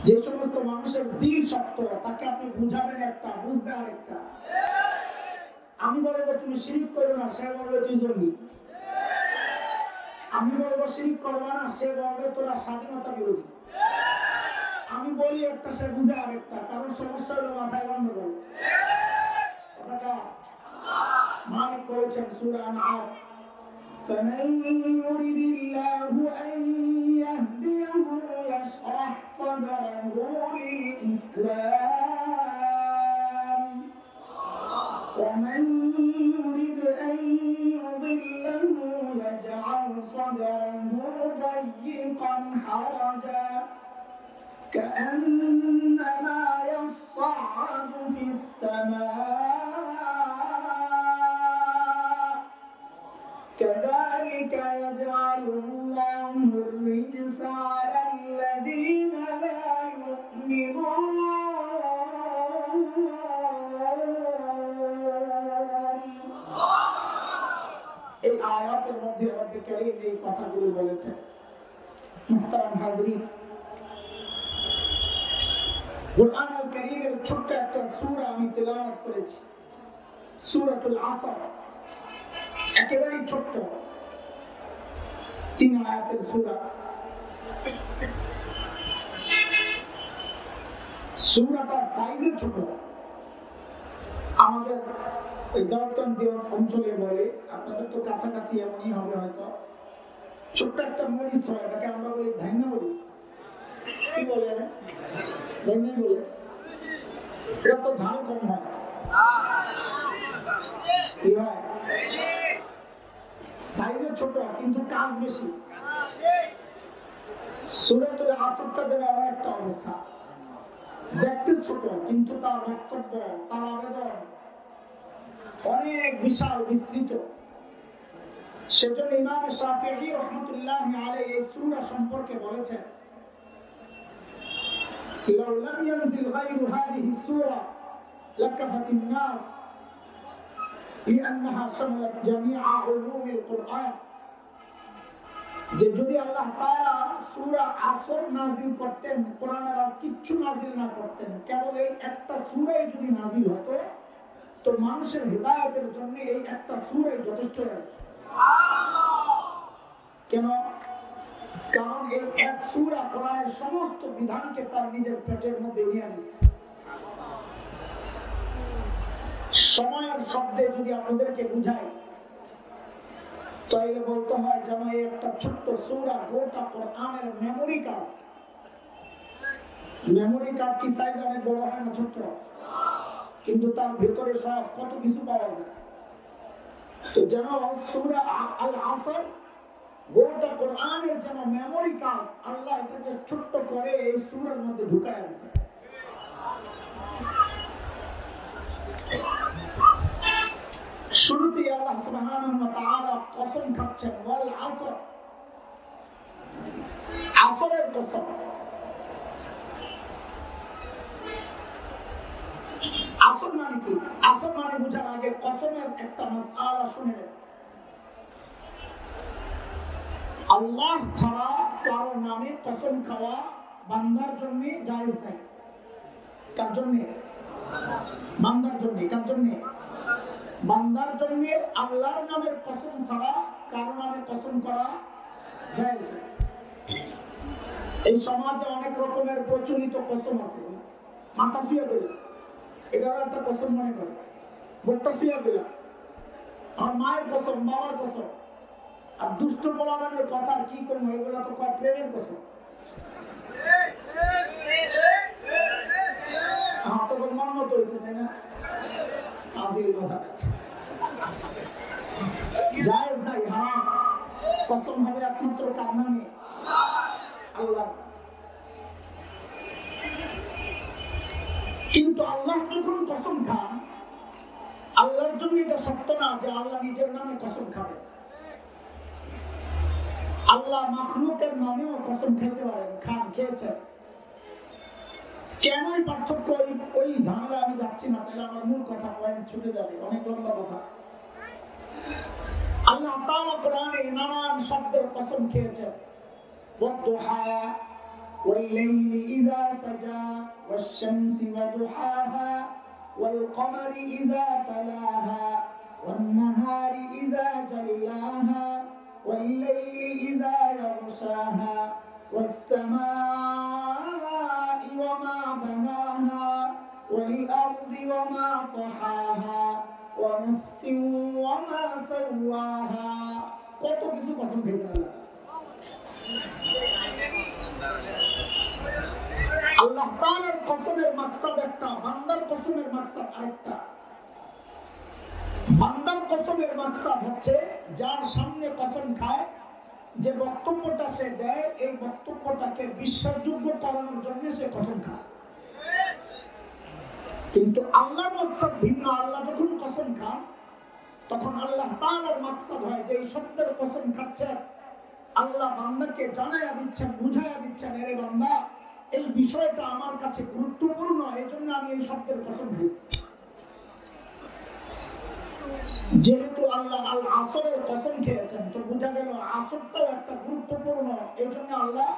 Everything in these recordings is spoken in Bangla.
যে সমস্ত মানুষের দিল শক্ত তাকে আপনি বুঝাবেন একটা, বুঝবে আরেকটা। আমি বলবো তুমি শিরিক করো না, সে বলবে তুই জঙ্গি। আমি বলবো শিরিক করবা না, সে বলবে তোরা স্বাধীনতা বিরোধী। আমি বলি একটা, সে বুঝে আরেকটা, কারণ সমস্যা হলো মাথায় গন্ডগোল। কথাটা মালিক বলেছেন সূরা আনআম, فمن يرد الله أن يهديه يشرح صدره للإسلام ومن يرد أن يضله يجعل صدره ضيقا حرجا كأنما يصعد في السماء كذلك يجعل الله الرجس على الذين لا يؤمنون এই আয়াতের মধ্যে রব্বুল কারীম এই কথাগুলো বলেছেন। মুহতারাম হাজরিন, কুরআন আল কারীমের ছোট্ট একটা সূরা আমি তেলাওয়াত করেছি, সূরাতুল আসর। একেবারে ছোট্ট 3 আয়াতের সূরা। সূরাটা সাইজে ছোট। আমাদের ওই দর্তন অঞ্চলে বলে, আপনাদের তো কাছাকাছি এমনই হবে হয়তো, ছোট্ট একটা মরিচ হয়, এটাকে আমরা বলি ধান্যা মরিচ। কি বলে রে? ধান্যা বলে। এটা তো ঝাল কম হয়। কি হয়? সাইজে ছোট কিন্তু কাজ বেশি। সূরাতুল আসরটা যেন এমন একটা অবস্থা, দেখতে ছোট কিন্তু তার বক্তব্য, তার আবেদন অনেক বিশাল, বিস্তৃত। সেজন্য ইমাম শাফিঈ রাহমাতুল্লাহি আলাইহি এই সূরা সম্পর্কে বলেছেন, লাউ লাম ইয়ানজিল গায়রু হাদিহি সূরা লাকাফাতিন নাস লিআন্নাহা শামালাত জামিআ উলুমিল কুরআন। যে যদি আল্লাহ তাআলা সূরা আসর নাযিল করতেন, কোরআনের আর কিচ্ছু নাযিল না করতেন, কেবল এই একটা সূরাই যদি নাযিল হতো, তো মানুষের হিদায়াতের জন্য এই একটা সূরাই যথেষ্ট হয়ে যেত। কেন? কারণ এই এক সূরা কোরআনের সমস্ত বিধানকে তার নিজের পেটের মধ্যে নিয়ে নিয়েছে। সময়ের শব্দে যদি আপনাদেরকে বুঝাই, তাইলে বলতে হয় যেন এই একটা ছোট্ট সূরা গোটা কোরআনের মেমোরি কার্ড। মেমোরি কার্ড কি সাইজ অনেক বড় হয় না, ছোট্ট, কিন্তু তার ভিতরে সব কত কিছু পাওয়া যায়। তো যেন সূরা আল আসর গোটা কোরআনের যেন মেমোরি কার্ড, আল্লাহ এটাকে ছোট্ট করে এই সূরার মধ্যে ঢুকায় দিয়েছে। শুরুতেই আল্লাহ সুবহানাহু ওয়া তাআলা কসম খাচ্ছেন, ওয়াল আসর, আসরের কসম। আসর মানে কি? আসর মানে বুঝার আগে কসমের একটা মাসআলা শুনে নেন। আল্লাহ ছাড়া কারো নামে কসম খাওয়া বান্দার জন্য জায়েজ নাই। কার জন্য? বান্দার জন্য। কার জন্য? বান্দার জন্য। আল্লাহর নামের কসম ছাড়া কারো নামে কসম করা জায়েজ নাই। এই সমাজে অনেক রকমের প্রচলিত কসম আছে। মাথা ফিয়া গেলে এটারও একটা কসম মনে করে, ভোটটা ফিয়া গেলে আমার মায়ের কসম, বাবার কসম। আর দুষ্ট বলাবানের কথা কি করবো, এগুলা তো কয় প্রেমের কসম। তখন মন্নত হয়েছে, তাই না? আজিল কথা জায়েজ নাই, হারাম। কসম হবে একমাত্র কার নামে? আল্লাহ। কিন্তু আল্লাহ যখন কসম খান, আল্লাহর জন্য এটা সত্য না যে আল্লাহ নিজের নামে কসম খাবেন। আল্লাহ মাখলুকের নামেও কসম খেতে পারেন, খান, খেয়েছেন। কেনই পার্থক্য? ওই ঝামেলা আমি যাচ্ছি না, তাহলে আমার মূল কথা পয়েন্ট ছুটে যাবে, অনেক লম্বা কথা। আল্লাহ তাআলা কোরআনে নানান শব্দের কসম খেয়েছেন। والضحى والليل إذا سجى والشمس وضحاها والقمر إذا تلاها والنهار إذا جلاها والليل إذا يغشاها والسماء وما بناها والأرض وما طحاها ونفس وما سواها কত কিছু কসম খেয়েছেন আল্লাহ তাআলার কসমের মাকসাদ একটা, বান্দার কসমের মাকসাদ আরেকটা। বান্দার কসমের মাকসাদ হচ্ছে যার সামনে কসম খায়, যে বক্তব্যটা সে দেয় এই বক্তব্যটাকে বিশ্বাসযোগ্য করানোর জন্য সে কসম খায়। কিন্তু আল্লাহর মাকসাদ ভিন্ন। আল্লাহ যখন কসম খান তখন আল্লাহ তাআলার মাকসাদ হয় যে এই শব্দের কসম খাচ্ছে আল্লাহ বান্দাকে জানাইয়া দিচ্ছেন, বুঝাইয়া দিচ্ছেন, এরে বান্দা এই বিষয়টা আমার কাছে গুরুত্বপূর্ণ, এই জন্য আমি এই শব্দের কসম খেয়েছি। যেহেতু আল্লাহ আল আসরের কসম খেয়েছেন তো বোঝা গেল আসরটাও একটা গুরুত্বপূর্ণ, এই জন্য আল্লাহ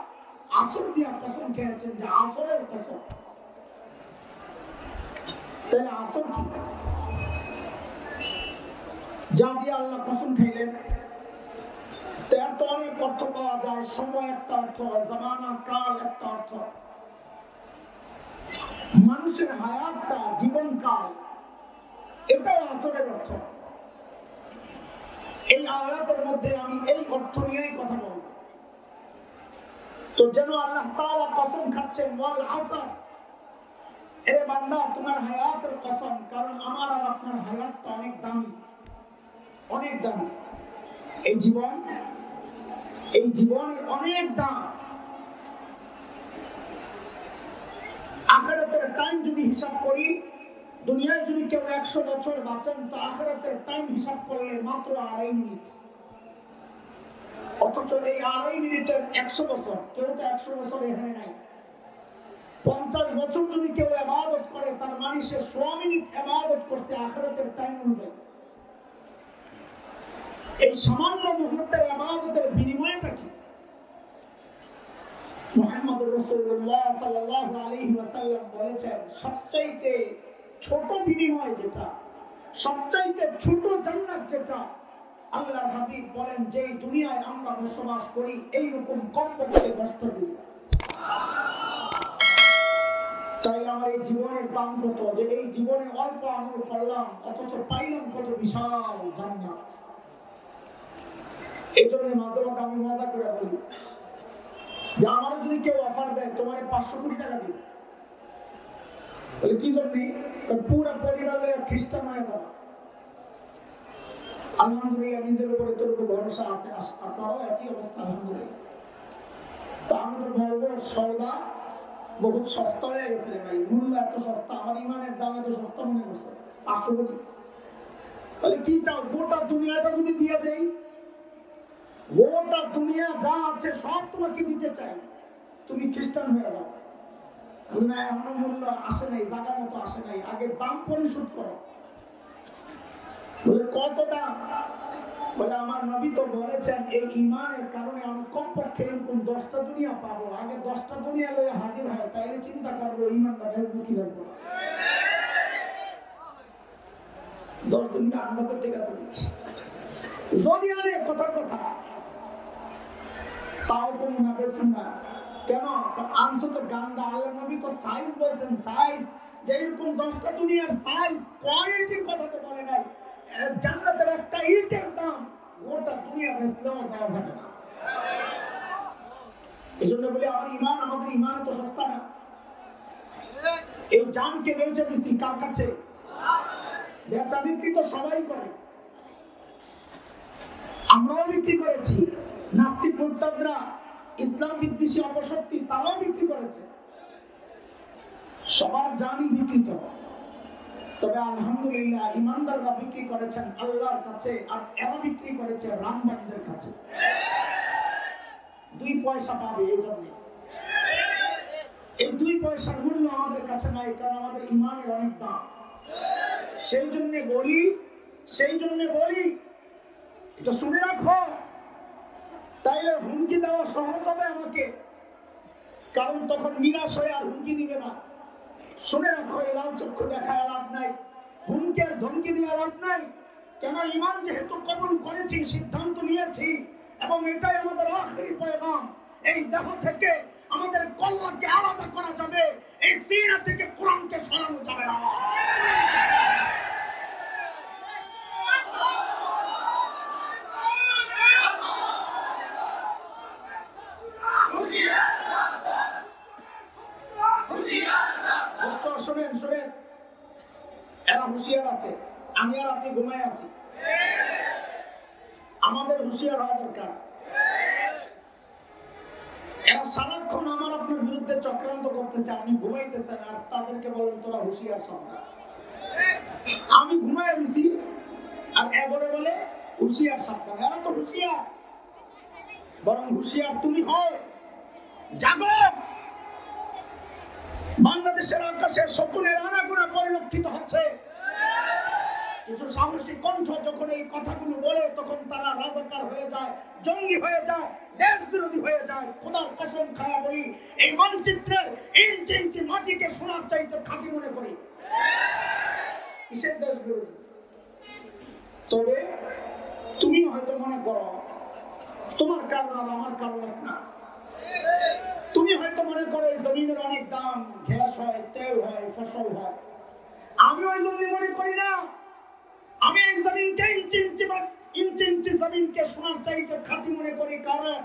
আসর দিয়া কসম খেয়েছেন যে আসরের কসম। তাহলে আসর কি? যা দিয়ে আল্লাহ কসম খাইলেন তার তো অনেক অর্থ পাওয়া যায়। সময় একটা অর্থ, জামানা কাল একটা অর্থ, মানুষের হায়াতটা জীবনকাল এটাও আসরের অর্থ। এই আয়াতের মধ্যে আমি এই অর্থ নিয়েই কথা বলব। তো যেন আল্লাহ তাআলা কসম খাচ্ছেন ওয়াল আসর, এরে বান্দা তোমার হায়াতের কসম, কারণ আমার আর আপনার হায়াতটা অনেক দামি, অনেক দামি। এই জীবনের অনেক দাম। আখিরাতের টাইম যদি হিসাব করি, দুনিয়ায় যদি কেউ 100 বছর বাঁচেন তো আখিরাতের টাইম হিসাব করলে মাত্র 2.5 মিনিট। অথচ এই 2.5 মিনিটের 100 বছর, কেউ তো 100 বছর এখানে নাই। 50 বছর যদি কেউ ইবাদত করে তার মানে সে 100 মিনিট ইবাদত করছে আখিরাতের টাইম অনুযায়ী। এই সামান্য মুহূর্তের ইবাদতের বিনিময়টা কি? মুহাম্মদুর রাসূলুল্লাহ সাল্লাল্লাহু আলাইহি ওয়াসাল্লাম বলেছেন সবচাইতে ছোট বিনিময় যেটা, সবচাইতে ছোট জান্নাত যেটা, আল্লাহর হাবিব বলেন যে দুনিয়ায় আমরা বসবাস করি এইরকম কমপক্ষে 10টা দুনিয়া। তাই আমার এই জীবনের দাম কত, যে এই জীবনে অল্প আমল করলাম অথচ পাইলাম কত বিশাল জান্নাত। এই জন্য মাঝে মাঝে আমি মজা করে বলি যে আমার যদি কেউ অফার দেয় তোমার 500 কোটি টাকা দিবে, বলে কি জন্য? পুরো পরিবার খ্রিস্টান হয়ে যাবে। আলহামদুলিল্লাহ নিজের উপরে তোর উপর ভরসা আছে, আপনারও একই অবস্থা আলহামদুলিল্লাহ। তো আমি তো বলবো সওদা বহুত সস্তা হয়ে গেছে রে ভাই, মূল্য এত সস্তা, আমার ইমানের দাম এত সস্তা মনে করছে 500 কোটি। বলে কি চাও? গোটা দুনিয়াটা যদি দিয়ে দেই, গোটা দুনিয়া যা আছে সব তোমাকে দিতে চাই, তুমি খ্রিস্টান হয়ে যাও। না এখনো মূল্য আসে নাই, জায়গা মতো আসে নাই, আগে দাম পরিশোধ করো। বলে কত দাম? বলে আমার নবী তো বলেছেন এই ঈমানের কারণে আমি কমপক্ষে এরকম 10টা দুনিয়া পাবো, আগে 10টা দুনিয়া লয়ে হাজির হয়, তাইলে চিন্তা করবো ঈমানটা বেচবো কি বেচবো। 10 দুনিয়া আনবো করতে গেছে যদি আনে কথার কথা, তাও তো মনে বেচুন না কেন? আনছো তো গান্দা। আল্লাহ নবী তো সাইজ বলছেন, সাইজ যে এরকম 10টা দুনিয়ার সাইজ, কোয়ালিটির কথা তো বলে নাই। জান্নাতের একটা ইটের দাম গোটা দুনিয়া বেচলেও দেওয়া যাবে না। এই জন্য বলি আমাদের ইমান এত সস্তা না। এই জানকে বেচে দিছি কার কাছে? বেচা বিক্রি তো সবাই করে, আমরাও বিক্রি করেছি। নাস্তিক মুরতাদরা, ইসলাম বিদ্বেষী অপশক্তি তারাও বিক্রি করেছে, সবার জানই বিকৃত। তবে আলহামদুলিল্লাহ ইমানদাররা বিক্রি করেছেন আল্লাহর কাছে, আর এরা বিক্রি করেছে রামবাগীদের কাছে। 2 পয়সা পাবে। এই জন্য এই 2 পয়সার মূল্য আমাদের কাছে নাই, কারণ আমাদের ইমানের অনেক দাম। সেই জন্য বলি এটা শুনে রাখো, তাইলে হুমকি দেওয়া সহজ হবে আমাকে। কারণ তখন নিরাশ হয়ে আর হুমকি দিবে না। শুনে রাখো, এই লাল চক্ষু দেখায় লাভ নাই, হুমকি আর ধমকি দিয়ে লাভ নাই। কেন? ঈমান যেহেতু কবুল করেছি, সিদ্ধান্ত নিয়েছি, এবং এটাই আমাদের আখেরি পয়গাম। এই দেহ থেকে আমাদের কল্লাকে আলাদা করা যাবে, এই সিনা থেকে কোরআনকে সরানো যাবে না। শুনেন শুনেন, এরা হুঁশিয়ার আছে, আমি আর আপনি ঘুমায় আছি। আমাদের হুঁশিয়ার হওয়া দরকার। এরা সারাক্ষণ আমার আপনার বিরুদ্ধে চক্রান্ত করতেছে, আপনি ঘুমাইতেছেন, আর তাদেরকে বলেন তোরা হুঁশিয়ার সাবধান। আমি ঘুমায় দিছি আর এগোরে বলে হুঁশিয়ার সাবধান। এরা তো হুঁশিয়ার, বরং হুঁশিয়ার তুমি হও, জাগো। বাংলাদেশের আকাশে শকুনের আনাগোনা পরিলক্ষিত হচ্ছে। কিছু সাহসী কণ্ঠ যখন এই কথাগুলো বলে, তখন তারা রাজাকার হয়ে যায়, জঙ্গি হয়ে যায়, দেশ বিরোধী হয়ে যায়। খোদার কসম খায়া বলি, এই মানচিত্রের ইঞ্চি ইঞ্চি মাটিকে সোনার চাইতে খাঁটি মনে করি। কিসের দেশ বিরোধী? তবে তুমি হয়তো মনে করো তোমার কারণ আর আমার কারণ এক না। তুমি হয়তো মনে করো এই জমিনের অনেক দাম, গ্যাস হয়, তেল হয়, ফসল হয়। আমি ওই জন্য মনে করি না। আমি এই জমিনকে ইঞ্চি ইঞ্চি জমিনকে সোনার চাইতে খাঁটি মনে করি, কারণ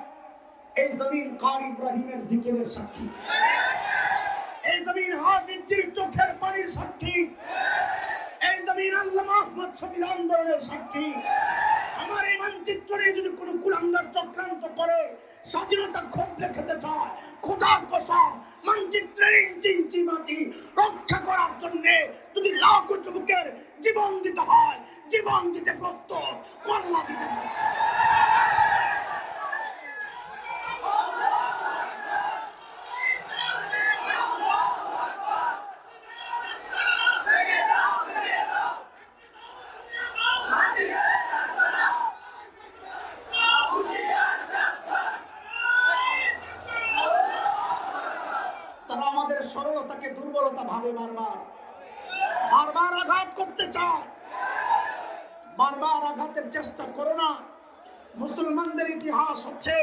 এই জমিন কারি ইব্রাহিমের জিকিরের সাক্ষী, এই জমিন হাফিজের চোখের পানির সাক্ষী, এই জমিন আল্লামা আহমদ শফির আন্দোলনের সাক্ষী। আমার এই মানচিত্রে যদি কোনো কুলাঙ্গার চক্রান্ত করে স্বাধীনতা ক্ষোভ দেখাতে চায়, খোদার কসম মানচিত্রের ইঞ্চি ইঞ্চি মাটি রক্ষা করার জন্য যদি লাখো যুবকের জীবন দিতে হয়, জীবন দিতে প্রস্তুত, কল্লা দিতে সরলতাকে দুর্বলতা ভাবে, বারবার বারবার আঘাত করতে চায়। বারবার আঘাতের চেষ্টা করো না। মুসলমানদের ইতিহাস হচ্ছে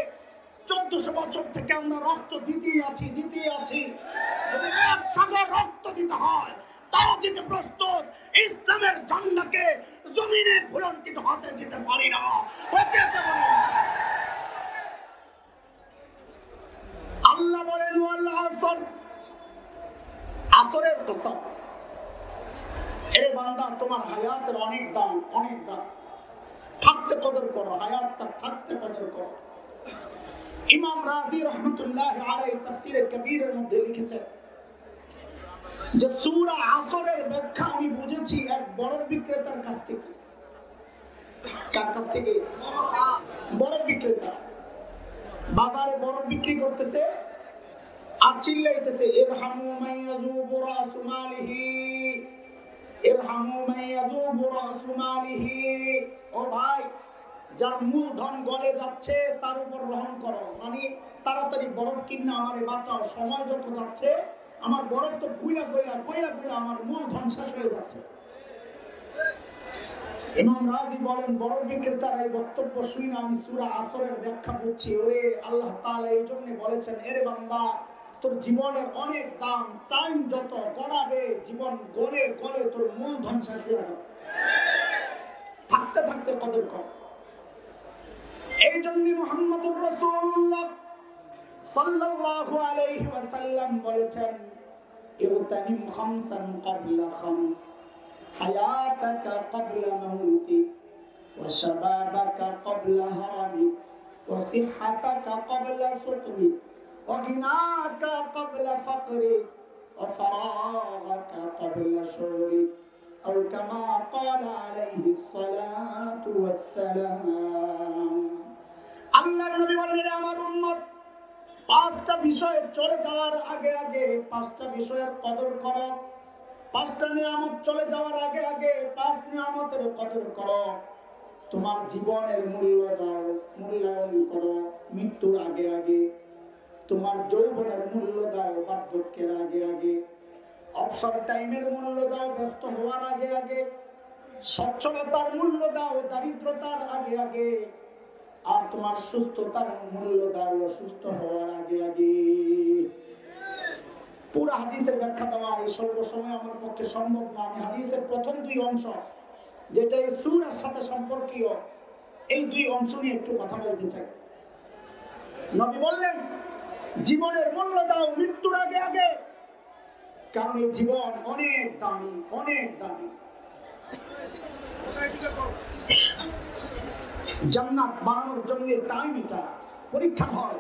1400 বছর থেকে আমরা রক্ত দিতেই আছি। যদি এক সাগর রক্ত দিতে হয় তাও দিতে প্রস্তুত। ইসলামের ঝান্ডাকে জমিনে ভুলন্টিত হতে দিতে পারি না। আল্লাহ বলেন ওয়াল আসর, আসরের কসম। এরে বান্দা, তোমার হায়াতের অনেক দাম, অনেক দাম। থাকতে কদর করো, হায়াতটা থাকতে কদর করো। ইমাম রাজি রহমতুল্লাহ আলাইহি তাফসীরে কবীরের মধ্যে লিখেছেন যে সূরা আসরের ব্যাখ্যা আমি বুঝেছি এক বরফ বিক্রেতার কাছ থেকে। কার কাছ থেকে? বরফ বিক্রেতা। বাজারে বরফ বিক্রি করতেছে আর চিল্লাইতেছে, ইরহামু মান ইয়াযুবু রাসু মালিহি, ইরহামু মান ইয়াযুবু রাসু মালিহি। ও ভাই, যার মূলধন গলে যাচ্ছে তার উপর রহম করো, মানে তাড়াতাড়ি বরফ কিনে আমারে বাঁচাও। সময় যত যাচ্ছে আমার বরফ তো গুইলা আমার মূলধন শেষ হয়ে যাচ্ছে। ইমাম রাজি বলেন, বরফ বিক্রেতার এই বক্তব্য শুনে আমি সূরা আসরের ব্যাখ্যা বুঝছি। ওরে আল্লাহ তাআলা এই জন্য বলেছেন, এরে বান্দা, তোর জীবনের অনেক দাম, টাইম যত গড়াবে, জীবন গলে গলে তোর মূলধন শেষ হয়ে যাবে। থাকতে থাকতে কদর কর। এই জন্য মুহাম্মদুর রাসূলুল্লাহ সাল্লাল্লাহু আলাইহি ওয়াসাল্লাম বলেছেন, ইগতানিম খামসান ক্বাবলা খামস, হায়াতাকা ক্বাবলা মাউতিক, ওয়া শাবাবাকা ক্বাবলা হারামিক, ওয়া সিহহাতাকা ক্বাবলা সুকমিক, ওয়া গিনাকা ক্বাবলা ফাকরিক, ওয়া ফারাগাকা ক্বাবলা শুগলিক, আও কামা ক্বালা আলাইহিস সালাতু ওয়াস সালাম। আল্লাহর নবী বলেন, আমার উম্মত পাঁচটা বিষয়ে চলে যাওয়ার আগে আগে পাঁচটা বিষয়ের কদর করো। পাঁচটা নিয়ামত চলে যাওয়ার আগে আগে পাঁচ নিয়ামতের কদর করো। তোমার জীবনের মূল্য দাও, মূল্যায়ন করো মৃত্যুর আগে আগে। তোমার যৌবনের মূল্য দাও বার্ধক্যের আগে আগে, অবসর টাইমের মূল্য দাও ব্যস্ত হওয়ার আগে আগে, সচ্ছলতার মূল্য দাও দারিদ্রতার আগে আগে, আর তোমার সুস্থতার মূল্য দাও অসুস্থ হওয়ার আগে আগে। পুরো হাদিসের ব্যাখ্যা দেওয়া এই স্বল্প সময় আমার পক্ষে সম্ভব না। আমি হাদিসের প্রথম দুই অংশ, যেটা এই সূরার সাথে সম্পর্কীয়, এই দুই অংশ নিয়ে একটু কথা বলতে চাই। নবী বললেন, জীবনের মূল্য দাও মৃত্যুর আগে আগে, কারণ এই জীবন অনেক দামি, অনেক দামি। জান্নাত বানানোর জন্য টাইম, এটা পরীক্ষার হল।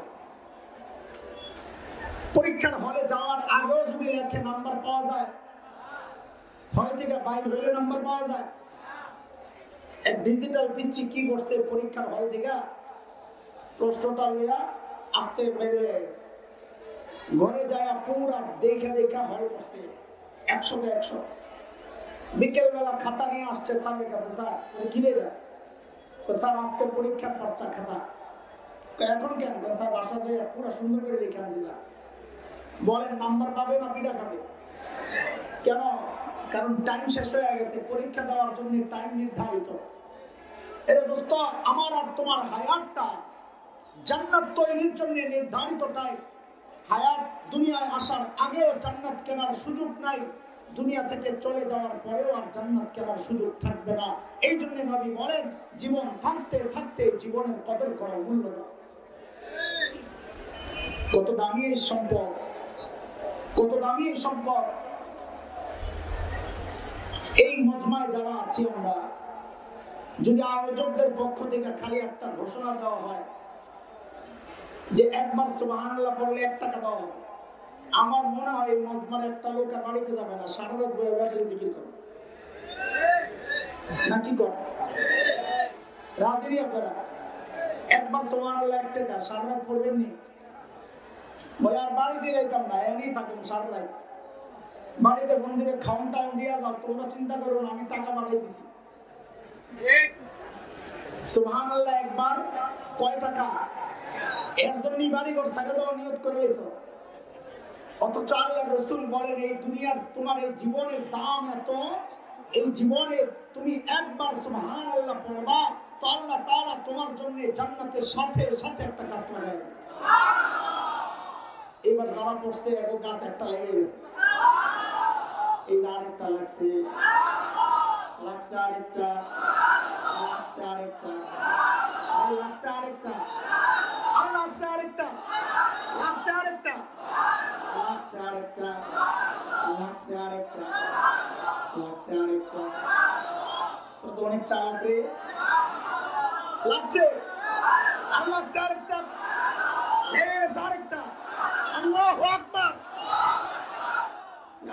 পরীক্ষার হলে যাওয়ার আগেও যদি লেখে নাম্বার পাওয়া যায়, হল থেকে বাইরে হইলে নাম্বার পাওয়া যায়। এক ডিজিটাল পিচ্ছি কি করছে, পরীক্ষার হল থেকে প্রশ্নটা লইয়া আস্তে বেরিয়ে ঘরে যায়, পুরা দেখা দেখা হল করছে 100 তে 100। বিকেল বেলা খাতা নিয়ে আসছে স্যারের কাছে, স্যার কিনে দেয়, স্যার আজকে পরীক্ষার পর্চা খাতা। এখন কেন? স্যার বাসা যায় পুরো সুন্দর করে লিখে আসি। বলেন নাম্বার পাবে না পিঠা খাবে? কেন? কারণ টাইম শেষ হয়ে গেছে, পরীক্ষা দেওয়ার জন্য টাইম নির্ধারিত। এর দোস্ত, আমার আর তোমার হায়াতটা জান্নাত তৈরির জন্য নির্ধারিত টাইম। হায়াত দুনিয়ায় আসার আগেও জান্নাত কেনার সুযোগ নাই, দুনিয়া থেকে চলে যাওয়ার পরেও আর জান্নাত কেনার সুযোগ থাকবে না। এই জন্য নবী বলেন, জীবন থাকতে থাকতে জীবনের কদর করা, মূল্য দাও। কত দামি এই সম্পদ, কত দামি এই সম্পদ। এই মজমায় যারা আছি আমরা, যদি আয়োজকদের পক্ষ থেকে খালি একটা ঘোষণা দেওয়া হয় যে একবার সুবহানাল্লাহ পড়লে 1 টাকা দেওয়া হবে, আমার মনে হয় এই মজমার একটা লোক আর বাড়িতে যাবে না, সারা রাত বয়ে বয়ে খালি জিকির করবে। নাকি কর রাজি আপনারা? একবার সুবহানাল্লাহ 1 টাকা, সারা রাত পড়বেন নি? বলে আর বাড়িতে যাইতাম না, এমনি থাকুন সারা রাত। বাড়িতে ফোন দিবে, খাওন টাউন দিয়া যাও, তোমরা চিন্তা করো না, আমি টাকা পাঠাই দিছি। সুবহানাল্লাহ একবার কয় টাকা? এর জন্যই বাড়ি ঘর ছেড়ে দেওয়া নিয়ত করে এসো। অথচ আল্লাহর রাসূল বলেন, এই দুনিয়ার তোমার এই জীবনের দাম এত, এই জীবনে তুমি একবার সুবহানাল্লাহ পড়বা তো আল্লাহ তাআলা তোমার জন্য জান্নাতের সাথে সাথে একটা গাছ লাগায় দেবে। এবার যারা পড়ছে এক গাছ একটা লেগে গেছে, এই যে আরেকটা লাগছে, লাগছে আরেকটা, লাগছে আরেকটা, আর লাগছে আরেকটা, আর লাগছে আরেকটা, লাগছে আরেকটা, লাগছে আরেকটা, লাগছে আরেকটা, লাগছে আরেকটা। তো অনেক চালাক রে, লাগছে আর লাগছে আরেকটা, আরেকটা। আল্লাহু আকবার।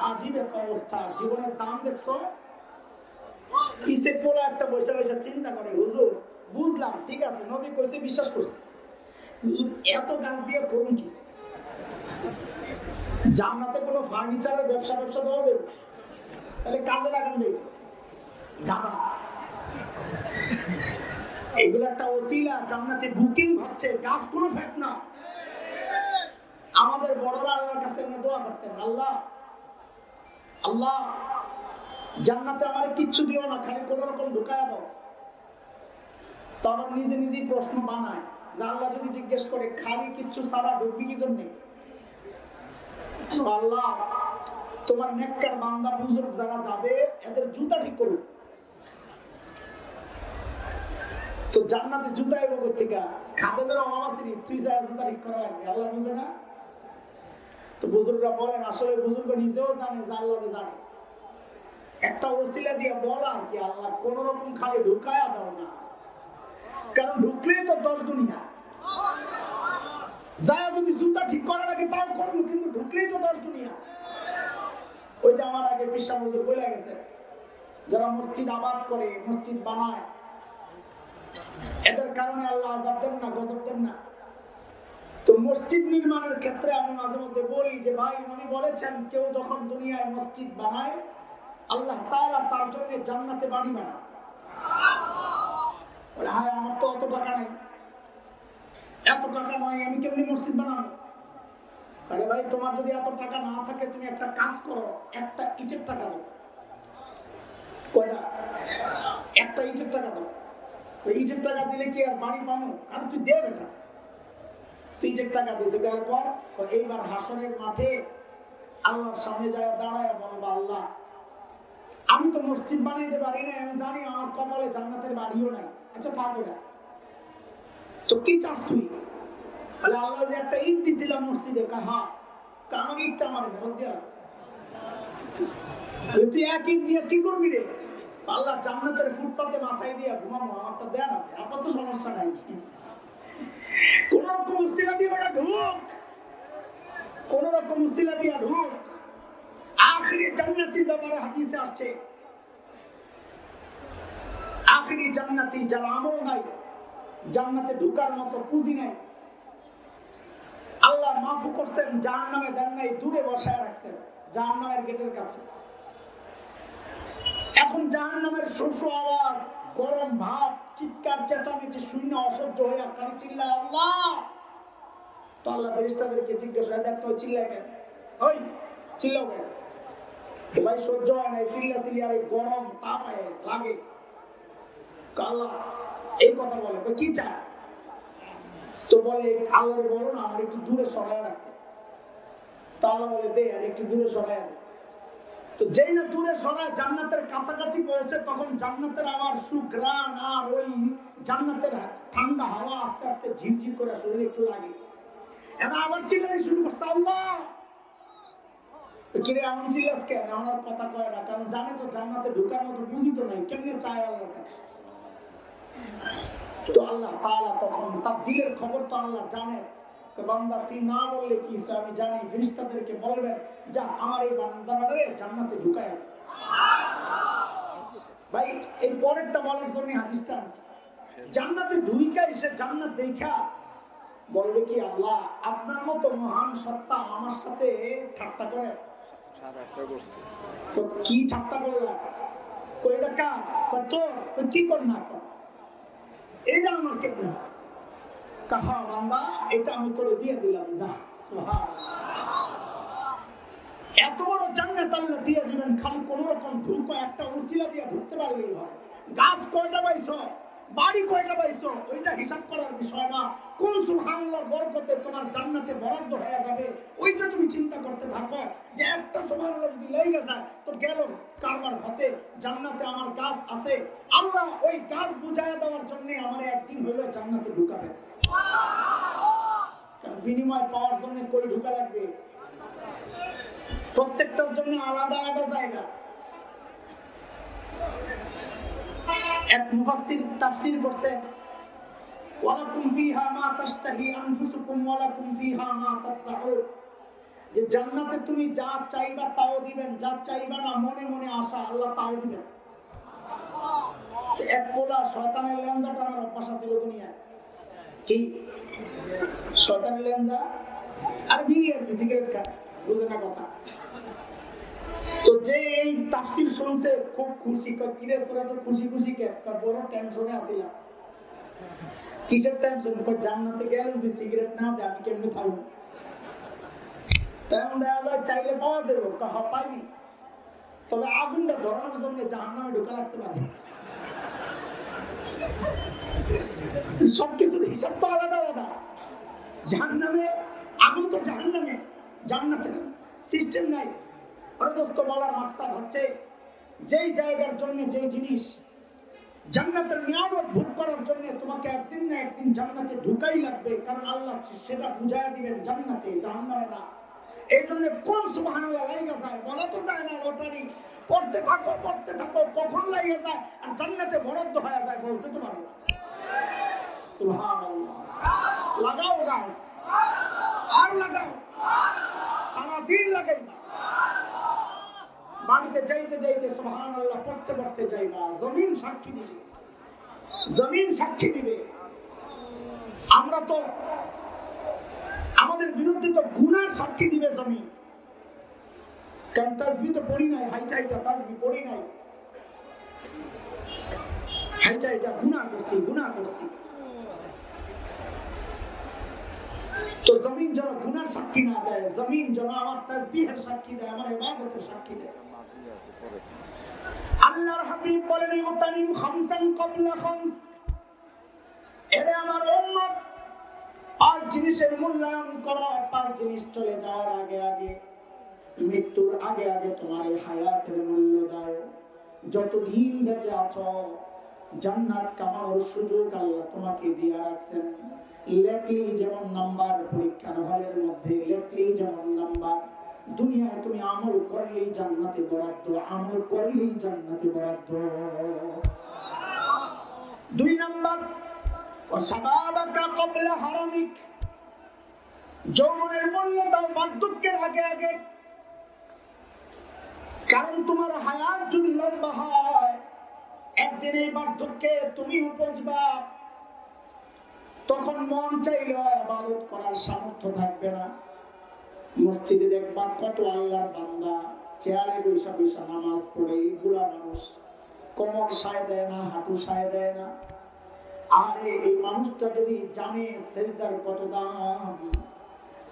আজীব এক অবস্থা। জীবনের দাম দেখছো? পিছে পোলা একটা বৈশা বৈশা চিন্তা করে, হুজুর বুঝলাম, ঠিক আছে নবী কইছে, বিশ্বাস করছি, এত কাজ দিয়ে করুন কি? জান্নাতে কোনো ফার্নিচারের ব্যবসা দেওয়া যাবে? তাহলে কাজে লাগান যাইতো গাদা। এগুলো একটা ওসিলা, জান্নাতে বুকিং হচ্ছে, গাছ কোনো ফ্যাক্ট না। আমাদের বড়রা আল্লাহর কাছে দোয়া করতেন, আল্লাহ আল্লাহ জান্নাতে আমার কিচ্ছু দিও না, খালি কোন রকম ঢুকায়া দাও। তো আবার নিজে নিজেই প্রশ্ন বানায় যে আল্লাহ যদি জিজ্ঞেস করে খালি কিচ্ছু ছাড়া ঢুকবি কি জন্য? আল্লাহ তোমার নেককার বান্দা বুজুর্গ যারা যাবে এদের জুতা ঠিক করুন। তো জান্নাতে জুতা এগো থেকে খাদেমের অভাব আছে, তুই যা জুতা ঠিক করা লাগবে, আল্লাহ বুঝে না? তো বুজুর্গরা বলেন, আসলে বুজুর্গ নিজেও জানে যে আল্লাহ জানে, একটা ওসিলা দিয়ে বলা আর কি, আল্লাহ কোন রকম খালি ঢুকায়া দাও না, কারণ ঢুকলেই তো 10 দুনিয়া। যা যদি জুতা ঠিক করা লাগে তাও করবো, কিন্তু ঢুকলেই তো 10 দুনিয়া। ওইটা আমার আগে বিশ্বাস হুজুর বলে গেছে, যারা মসজিদ আবাদ করে, মসজিদ বানায়, এদের কারণে আল্লাহ আযাব দেন না, গজব দেন না। তো মসজিদ নির্মাণের ক্ষেত্রে আমি মাঝে মধ্যে বলি যে ভাই, নবী বলেছেন কেউ যখন দুনিয়ায় মসজিদ বানায় আল্লাহ তাআলা তার জন্য জান্নাতে বাড়ি বানায়। বলে হ্যাঁ, আমার তো অত টাকা নাই, এত টাকা নয়, আমি কেমনি মসজিদ বানাবো? আরে ভাই তোমার যদি এত টাকা না থাকে তুমি একটা কাজ করো, একটা ইটের টাকা দাও। কয়টা? একটা ইটের টাকা দাও। ওই ইটের টাকা দিলে কি আর বাড়ি পাবো? আর তুই দে বেটা, তুই ইটের টাকা দিয়েছে দেওয়ার পর এইবার হাসরের মাঠে আল্লাহর সামনে যায় দাঁড়ায় বলবা, আল্লাহ আমি তো মসজিদ বানাইতে পারি না, আমি জানি আমার কপালে জান্নাতের বাড়িও নাই। আচ্ছা থাকো না, তো কি চাস তুই? বলে আল্লাহ যে একটা ইট দিছিলাম মসজিদে, কাহা আমার ইটটা আমার ফেরত দিয়া। তুই এক ইট দিয়ে কি করবি রে? আল্লাহ জান্নাতের ফুটপাতে মাথায় দিয়ে ঘুমাবো, আমারটা দেয় না, আপনার তো সমস্যা নাই, কোন রকম উসিলা দিয়ে ওরা ঢুক, কোন রকম উসিলা দিয়ে ঢুক। আখিরি জান্নাতের ব্যাপারে হাদিসে আসছে, আখিরি জান্নাতি যারা আমল নাই, জান্নাতে ঢুকার মতো পুঁজি নাই, আল্লাহ মাফ করছেন, জাহান্নামে দেন নাই, দূরে বসায় রাখছেন জাহান্নামের গেটের কাছে। এখন জাহান্নামের শস্য আওয়াজ, গরম ভাব, চিৎকার চেঁচামেচি শূন্য অসহ্য হয়ে খালি চিল্লায় আল্লাহ। তো আল্লাহ ফেরেশতাদেরকে জিজ্ঞাসা করে, দেখতো চিল্লায় কেন? ওই চিল্লাও কেন? ভাই সহ্য হয় না, চিল্লা চিল্লি আর গরম তাপ লাগে। আল্লাহ এই কথা বলে, কি চায়? তো বলে আল্লাহরে বলো না আমার একটু দূরে সরায় রাখতে। তা আল্লাহ বলে দে, আর একটু দূরে সরায় দে। তো যেই না দূরে সরায় জান্নাতের কাছাকাছি পৌঁছে, তখন জান্নাতের আবার সুঘ্রাণ আর ওই জান্নাতের ঠান্ডা হাওয়া আস্তে আস্তে ঝিরঝির করে শরীরে একটু লাগে। এবার আবার চিল্লাই শুরু করছে আল্লাহ। কিরে এমন চিল্লাস কেন? আমার কথা কয় না, কারণ জানে তো জান্নাতে ঢুকার মতো বুঝি তো নাই, কেমনে চায় আল্লাহর কাছে। তো আল্লাহ তাআলা তখন তার দিলের খবর তো আল্লাহ জানে। বান্দা তুই না বললে কি আমি জানি, ফেরেশতাদেরকে বলবেন যা আমার এই বান্দাটারে জান্নাতে ঢুকায়। ভাই এই পরেরটা বলার জন্য হাদিসটা আছে, জান্নাতে ঢুকায় সে জান্নাত দেখা বলবে কি আল্লাহ আপনার মতো মহান সত্তা আমার সাথে ঠাট্টা করে। তো কি ঠাট্টা করলাম? কইটা কার? তোর কি কর না কর, এটা আমার কেন? কাহা বান্দা এটা আমি তোরে দিয়ে দিলাম, যা। এত বড় জান্নাত আল্লাহ দিয়ে দিবেন, খালি কোন রকম ঢুকো, একটা উসিলা দিয়ে ঢুকতে পারলেই হয়। গাছ কয়টা পাইছো, বাড়ি কয়টা পাইছো, ওইটা হিসাব করার বিষয় না। কোন সুবহানাল্লাহর বরকতে তোমার জান্নাতে বরাদ্দ হয়ে যাবে, ওইটা তুমি চিন্তা করতে থাকো। যে একটা সুবহানাল্লাহ যদি লেগে যায় তো গেল কারবার হতে, জান্নাতে আমার গাছ আছে, আল্লাহ ওই গাছ বুঝাইয়া দেওয়ার জন্য আমার একদিন হইলো জান্নাতে ঢুকাবে। বিনিময় পাওয়ার জন্য কই ঢুকা লাগবে? প্রত্যেকটার জন্য আলাদা আলাদা জায়গা। এক মুফাসসির তাফসীর করছে, ওয়ালাকুম ফিহা মা তাশতাহি আনফুসুকুম ওয়ালাকুম ফিহা মা তাদউন, যে জান্নাতে তুমি যা চাইবা তাও দিবেন, যা চাইবা না মনে মনে আশা আল্লাহ তাও দিবেন। এক পোলা শয়তানের লেন্দা টানার অভ্যাস ছিল দুনিয়ায়। কি শয়তানের লেন্দা? আর বিড়ি আর সিগারেট খায়, বুঝে না কথা। তো যে এই তাফসীর শুনছে খুব খুশি, কিরে তোরা তো খুশি খুশি কে? বড় টেনশনে আছিলাম। কিসের টেনশন? জান্নাতে গেলে যদি সিগারেট না দেয় আমি কেমনি থাকবো? তেমন দেখা যায় চাইলে পাওয়া যাবে, পাইনি, তবে আগুনটা ধরানোর জন্য জাহান্নামে ঢোকা লাগতে পারে। সবকিছুর হিসাব তো আলাদা আলাদা। জাহান্নামে আগুন তো জাহান্নামে, জান্নাতের সিস্টেম নাই। আর দোস্ত বলার মাকসাদ হচ্ছে যেই জায়গার জন্য যেই জিনিস, জান্নাতের নিয়ামত ভোগ করার জন্য তোমাকে একদিন না একদিন জান্নাতে ঢুকাই লাগবে, কারণ আল্লাহ সেটা বুঝাইয়া দিবেন জান্নাতে, জাহান্নামে না। এই জন্য কোন সুবহানাল্লাহ লাইগা যায় বলা তো যায় না, লটারি পড়তে থাকো কখন লাইগা যায় আর জান্নাতে বরাদ্দ হয়ে যায় বলতে তো পারো। সুবহানাল্লাহ। লাগাও গাছ, আর লাগাও, সারাদিন লাগাই। বাড়িতে যাইতে যাইতে সুবহানাল্লাহ পড়তে পড়তে যাইবা, জমিন সাক্ষী দিবে, জমিন সাক্ষী দিবে। আমরা তো আমাদের বিরুদ্ধে তো গুনার সাক্ষী দিবে জমিন, কারণ তাসবিহ তো পড়ি নাই, হাইটা হাইটা তাসবিহ পড়ি নাই, হাইটা হাইটা গুনাহ করছি। তো জমিন যেন গুনার সাক্ষী না দেয়, জমিন যেন আমার তাসবিহের সাক্ষী দেয়, আমার ইবাদতের সাক্ষী দেয়। আল্লাহর হাবিব বলেন ইউতানিম খামসান ক্বাবলা খামস, এরে আমার উম্মত 5 জিনিসের মূল্যায়ন করো। 5 জিনিস চলে যাওয়ার আগে আগে, মৃত্যুর আগে আগে তোমার এই হায়াতের মূল্য দাও। যতদিন বেঁচে আছো জান্নাত কামানোর সুযোগ আল্লাহ তোমাকে দিয়ে রাখছেন। লেখলি যেমন নাম্বার পরীক্ষার হলের মধ্যে, লেখলি যেমন নাম্বার, দুনিয়ায় তুমি আমল করলেই জান্নাতে বরাদ্দ, আমল করলেই জান্নাতে বরাদ্দ। 2 নাম্বার ওয়াসাবাবাকা ক্বাবলা হারামিক, যৌবনের মূল্য দাও বার্ধক্যের আগে আগে। কারণ তোমার হায়াত যদি লম্বা হয়, একদিন এই বার্ধক্যে তুমি উপজবা, তখন মন চাইলেও ইবাদত করার সামর্থ্য থাকবে না। মসজিদে দেখবা কত আল্লাহর বান্দা চেয়ারে বৈশা বৈশা নামাজ পড়ে, বুড়া মানুষ, কোমর সায় দেয় না, হাঁটু সায় দেয় না। আরে এই মানুষটা যদি জানে সিজদার কত দাম,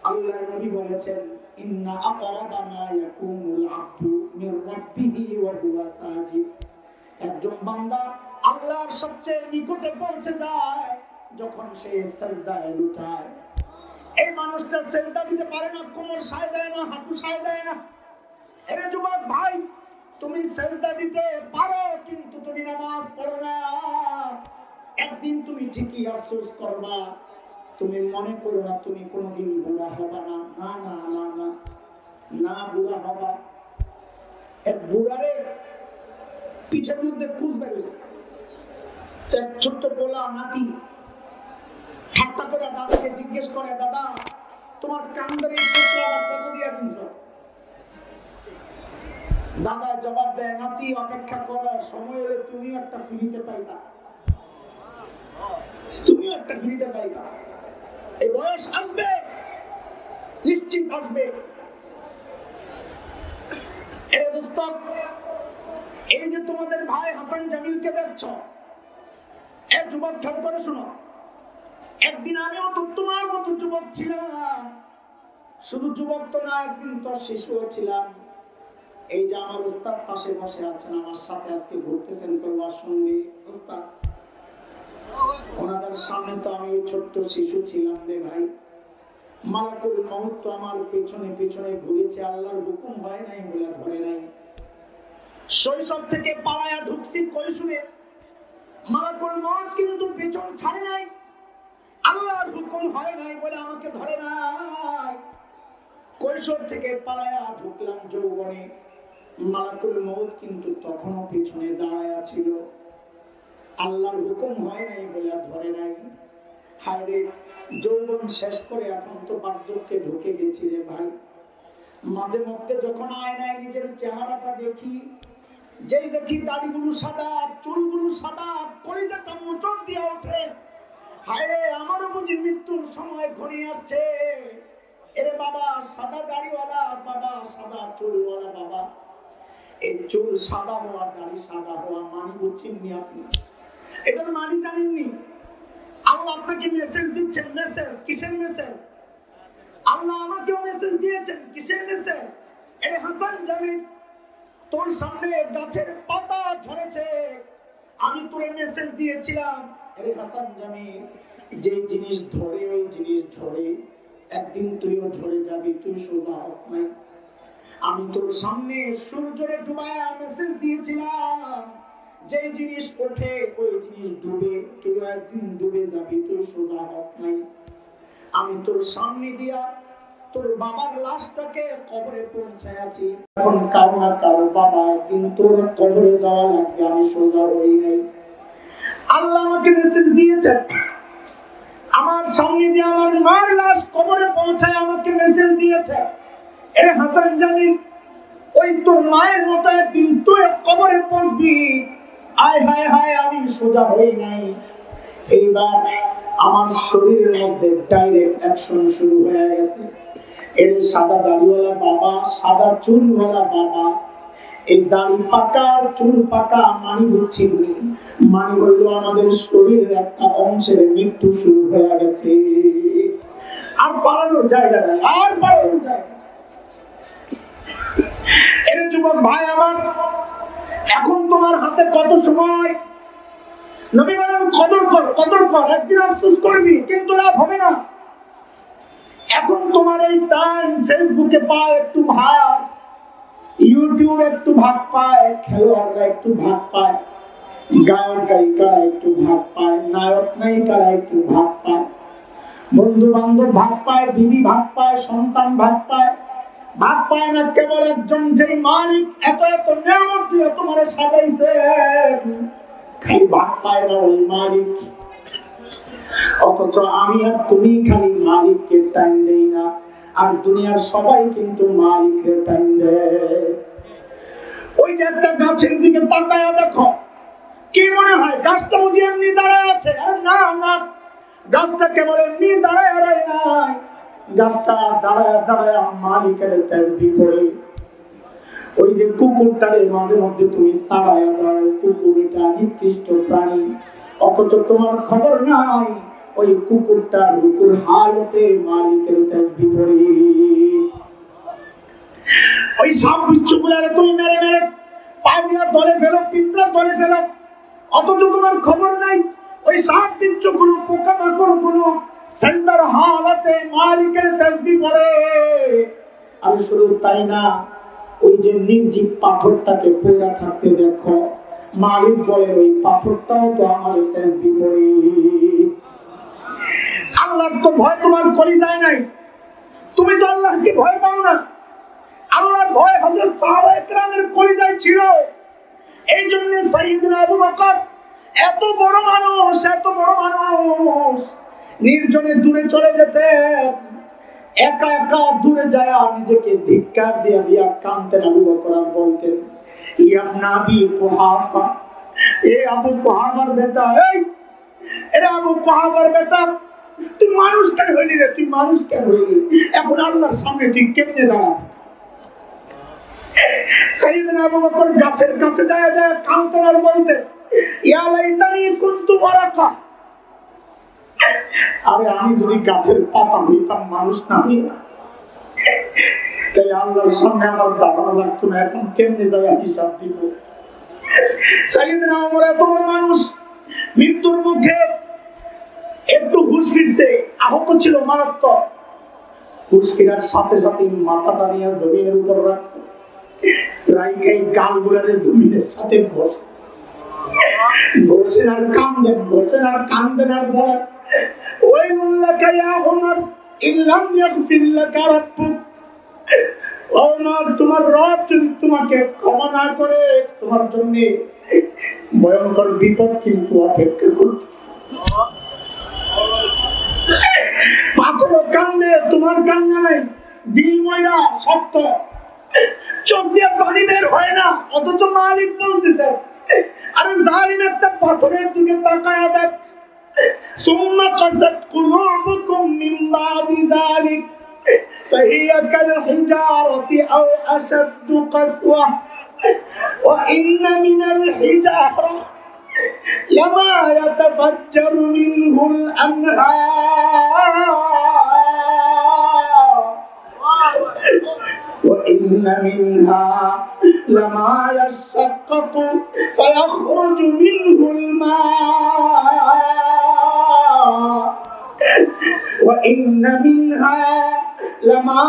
আল্লাহর নবী বলেছেন ইন্না আকরাবা মা ইয়াকুনুল আবদু মির রাব্বিহি ওয়া হুয়া সাজিদ, একজন বান্দা আল্লাহর সবচেয়ে নিকটে পৌঁছে যায় যখন সে সিজদায় লুটায়। এই মানুষটা সিজদা দিতে পারে না, কোমর সায় দেয় না, হাঁটু সায় দেয় না। এরে যুবক ভাই, তুমি সিজদা দিতে পারো কিন্তু তুমি নামাজ পড়ো না, একদিন তুমি ঠিকই আফসোস করবা। তুমি মনে করো না তুমি কোনোদিন বুড়া হবা না, না না না না না, বুড়া হবা। এক বুড়ারে পিঠের মধ্যে কুচ বেরোছে, এক ছোট্ট পোলা নাতি ঠাট্টা করে দাদাকে জিজ্ঞেস করে, দাদা তোমার কান্দারে কত দিয়ে দিয়েছ? দাদা জবাব দেয়, নাতি অপেক্ষা করো, সময় হলে তুমিও একটা ফিরিতে পাইবা, তুমিও একটা ফিরিতে পাইবা। এই বয়স আসবে, নিশ্চিত আসবে। এই দোস্ত, এই যে তোমাদের ভাই হাসান জামিলকে দেখছো, এক যুবক খেয়াল করে শোনো, একদিন আমিও তো তোমার মতো যুবক ছিলাম, শুধু যুবক তো না, একদিন তো শিশুও ছিলাম। এই যে আমার উস্তাদ পাশে বসে আছেন, আমার সাথে আজকে ঘুরতেছেন করবার সঙ্গে উস্তাদ, ওনাদের সামনে তো আমি ছোট্ট শিশু ছিলাম রে ভাই। মালাকুল মউত তো আমার পেছনে পেছনে ঘুরেছে, আল্লাহর হুকুম হয় নাই বলে ধরে নাই। শৈশব থেকে পালায়া ঢুকছি কৈশোরে, মালাকুল মউত কিন্তু পেছন ছাড়ে নাই, আল্লাহর হুকুম হয় নাই বলে আমাকে ধরে নাই। কৈশোর থেকে পালায়া ঢুকলাম যৌবনে, মালাকুল মউত কিন্তু তখনও পেছনে দাঁড়ায়া ছিল, আল্লাহর হুকুম হয় নাই বলে ধরে নাই। হায় রে, যৌবন শেষ করে এখন তো বার্ধক্যে ঢুকে গেছি রে ভাই। মাঝে মধ্যে যখন আয়নায় নিজের চেহারাটা দেখি, যেই দেখি দাড়িগুলো সাদা, চুলগুলো সাদা, কলিজাটা মোচড় দিয়ে ওঠে, হায় রে আমারও বুঝি মৃত্যুর সময় ঘনিয়ে আসছে। এরে বাবা সাদা দাড়িওয়ালা বাবা, সাদা চুলওয়ালা বাবা, এই চুল সাদা হওয়া, দাড়ি সাদা হওয়া মানে বুঝছেননি আপনি? এটার মানে জানেননি? আল্লাহ আপনাকে মেসেজ দিচ্ছেন। মেসেজ কিসের মেসেজ? আল্লাহ আমাকেও মেসেজ দিয়েছেন। কিসের মেসেজ? এরে হাসান জামিল, তোর সামনে গাছের পাতা ঝরেছে, আমি তোরে মেসেজ দিয়েছিলাম। আরে হাসান জামিল, যে জিনিস ধরে ওই জিনিস ঝরে, একদিন তুইও ঝরে যাবি, তুই সোজা হস নাই। আমি তোর সামনে সূর্যরে ডুবায়া মেসেজ দিয়েছিলাম, যে জিনিস ওঠে ওই জিনিস ডুবে, তুই একদিন ডুবে যাবি, তুই সোজা হস নাই। আমি তোর সামনে দিয়া তোর বাবার লাশটাকে কবরে পৌঁছায় আছি, এখন কারো না কারো বাবা একদিন তোর কবরে যাওয়া লাগবে, আমি সোজা হই নাই। আল্লাহ আমাকে মেসেজ দিয়েছেন, আমার সামনে দিয়ে আমার মার লাশ কবরে পৌঁছায় আমাকে মেসেজ দিয়েছে, এরে হাসান জামিল, ওই তোর মায়ের মতো একদিন তুই কবরে পৌঁছবি। আয় হায় হায়, আমি সোজা হই নাই। এইবার আমার শরীরের মধ্যে ডাইরেক্ট অ্যাকশন শুরু হয়ে গেছে। এর সাদা দাড়িওয়ালা বাবা, সাদা চুলওয়ালা বাবা, এই দাড়ি পাকা চুল পাকা মানি বুঝছিনি, মানি হইল আমাদের শরীরের একটা অংশের মৃত্যু শুরু হয়ে গেছে। আর পালানোর জায়গা নাই, আর পালানোর জায়গা। এর যুবক ভাই আমার, এখন তোমার হাতে কত সময়, নবী বলেন কদর কর, কদর কর, একদিন আফসোস করবি কিন্তু লাভ হবে না। এখন তোমার এই টাইম, ফেসবুকে পায় একটু ভাগ, ইউটিউব একটু ভাগ পায়, খেলোয়াড়রা একটু ভাগ পায়, গায়ক গায়িকারা একটু ভাগ পায়, নায়ক নায়িকারা একটু ভাগ পায়, বন্ধু বান্ধব ভাগ পায়, বিবি ভাগ পায়, সন্তান ভাগ পায়। ভাগ পায় না কেবল একজন, যে মালিক এত এত নিয়ামত দিয়ে তোমার সাজাইছে, খালি ভাগ পায় না ওই মালিক। অথচ আমি আর তুমি খালি মালিককে টাইম দেই না, আর দুনিয়ার সবাই কিন্তু মালিকের টাইম দেয়। ওই যে একটা গাছের দিকে তাকায়া দেখো, কি মনে হয় গাছটা বুঝি এমনি দাঁড়ায় আছে? আরে না না, গাছটা কেবল এমনি দাঁড়ায় নাই, গাছটা দাঁড়ায় দাঁড়ায় মালিকের তাসবিহ করে। ওই যে কুকুরটারে মাঝে মধ্যে তুমি তাড়ায়া দাও, কুকুর এটা নিকৃষ্ট প্রাণী, অথচ তোমার খবর নাই ওই কুকুরটা রুকুর হালতে মালিকের তাসবিহ করে। ওই সাপ বিচ্ছুগুলারে তুমি মেরে মেরে পায়ে দিয়ে দলে ফেলো, পিঁপড়া দলে ফেলো, অথচ তোমার খবর নাই ওই সাপ বিচ্ছুগুলো, পোকামাকড় গুলো সেজদার হালতে মালিকের তাসবিহ করে। আর শুধু তাই না, ওই যে নির্জীব পাথরটাকে পড়ে থাকতে দেখো, মালিক বলে ওই পাথরটাও তো আমার তাসবিহ করে। আল্লাহর তো ভয় তোমার কলিজায় নাই, তুমি তো আল্লাহকে ভয় পাও না। আল্লাহর ভয় হযরত সাহাবায়ে কেরামের কলিজায় ছিল। এই জন্য সাইয়েদনা আবু বকর এত বড় মানুষ, এত বড় মানুষ, নির্জনে দূরে চলে যেতেন, একা একা দূরে যায় নিজেকে ধিক্কার দিয়া দিয়া কাঁদতেন। আবু বকর বলতেন, ইয়া নবী কুহাফা, এ আবু কুহাফার বেটা, এই এরা আবু কুহাফার বেটা, তুই মানুষ কেন হইলি রে, তুই মানুষ কেন হইলি? এখন আল্লাহর সামনে তুই কেমনে দাঁড়াবি? সাইয়েদনা আবু বকর গাছের কাছে যায় যায় কাঁদতেন আর বলতেন, ইয়া লাইতানি কুনতু ওয়ারাকা, আরে আমি যদি গাছের পাতা হইতাম, মানুষ না হইতাম, তাই আল্লাহর সামনে আমার দাঁড়ানো লাগতো না, এখন কেমনে যায় হিসাব দিব? সাইয়েদনা ওমর এত বড় মানুষ, মৃত্যুর মুখে একটু হুঁশ ফিরছে, আহত ছিল মারাত্মক, হুঁশ ফিরার সাথে সাথে মাথাটা নিয়ে জমিনের উপর রাখছে, রাইকাই গালগুলারে জমিনের সাথে ঘষেন আর কান্দেন, ঘষেন আর কান্দেন আর বলেন, ওয়াইলুল লাকা ইয়া উমর ইল্লাম ইয়াগফির লাকা রাব্বুক, ওমর তোমার রব যদি তোমাকে ক্ষমা না করে, তোমার জন্য ভয়ঙ্কর বিপদ কিন্তু অপেক্ষা করতেছে। পাথরও কান্দে, তোমার কান্না নাই, দিল ময়রা শক্ত, চোখ দিয়ে পানি বের হয় না, অথচ মালিক বলতেছে, আরে জালিম একটা পাথরের দিকে তাকায়া দেখ, সুম্মা কাসাত কুলুবুকুম মিন বাদি যালিক ফাহিয়া কাল হিজারাতি আও আশাদ্দু কাসওয়া ওয়া ইন্না মিনাল হিজারা লামা ইয়াতাফাজ্জারু মিনহুল আনহার وإن منها لما يشقق فيخرج منه الماء وإن منها لما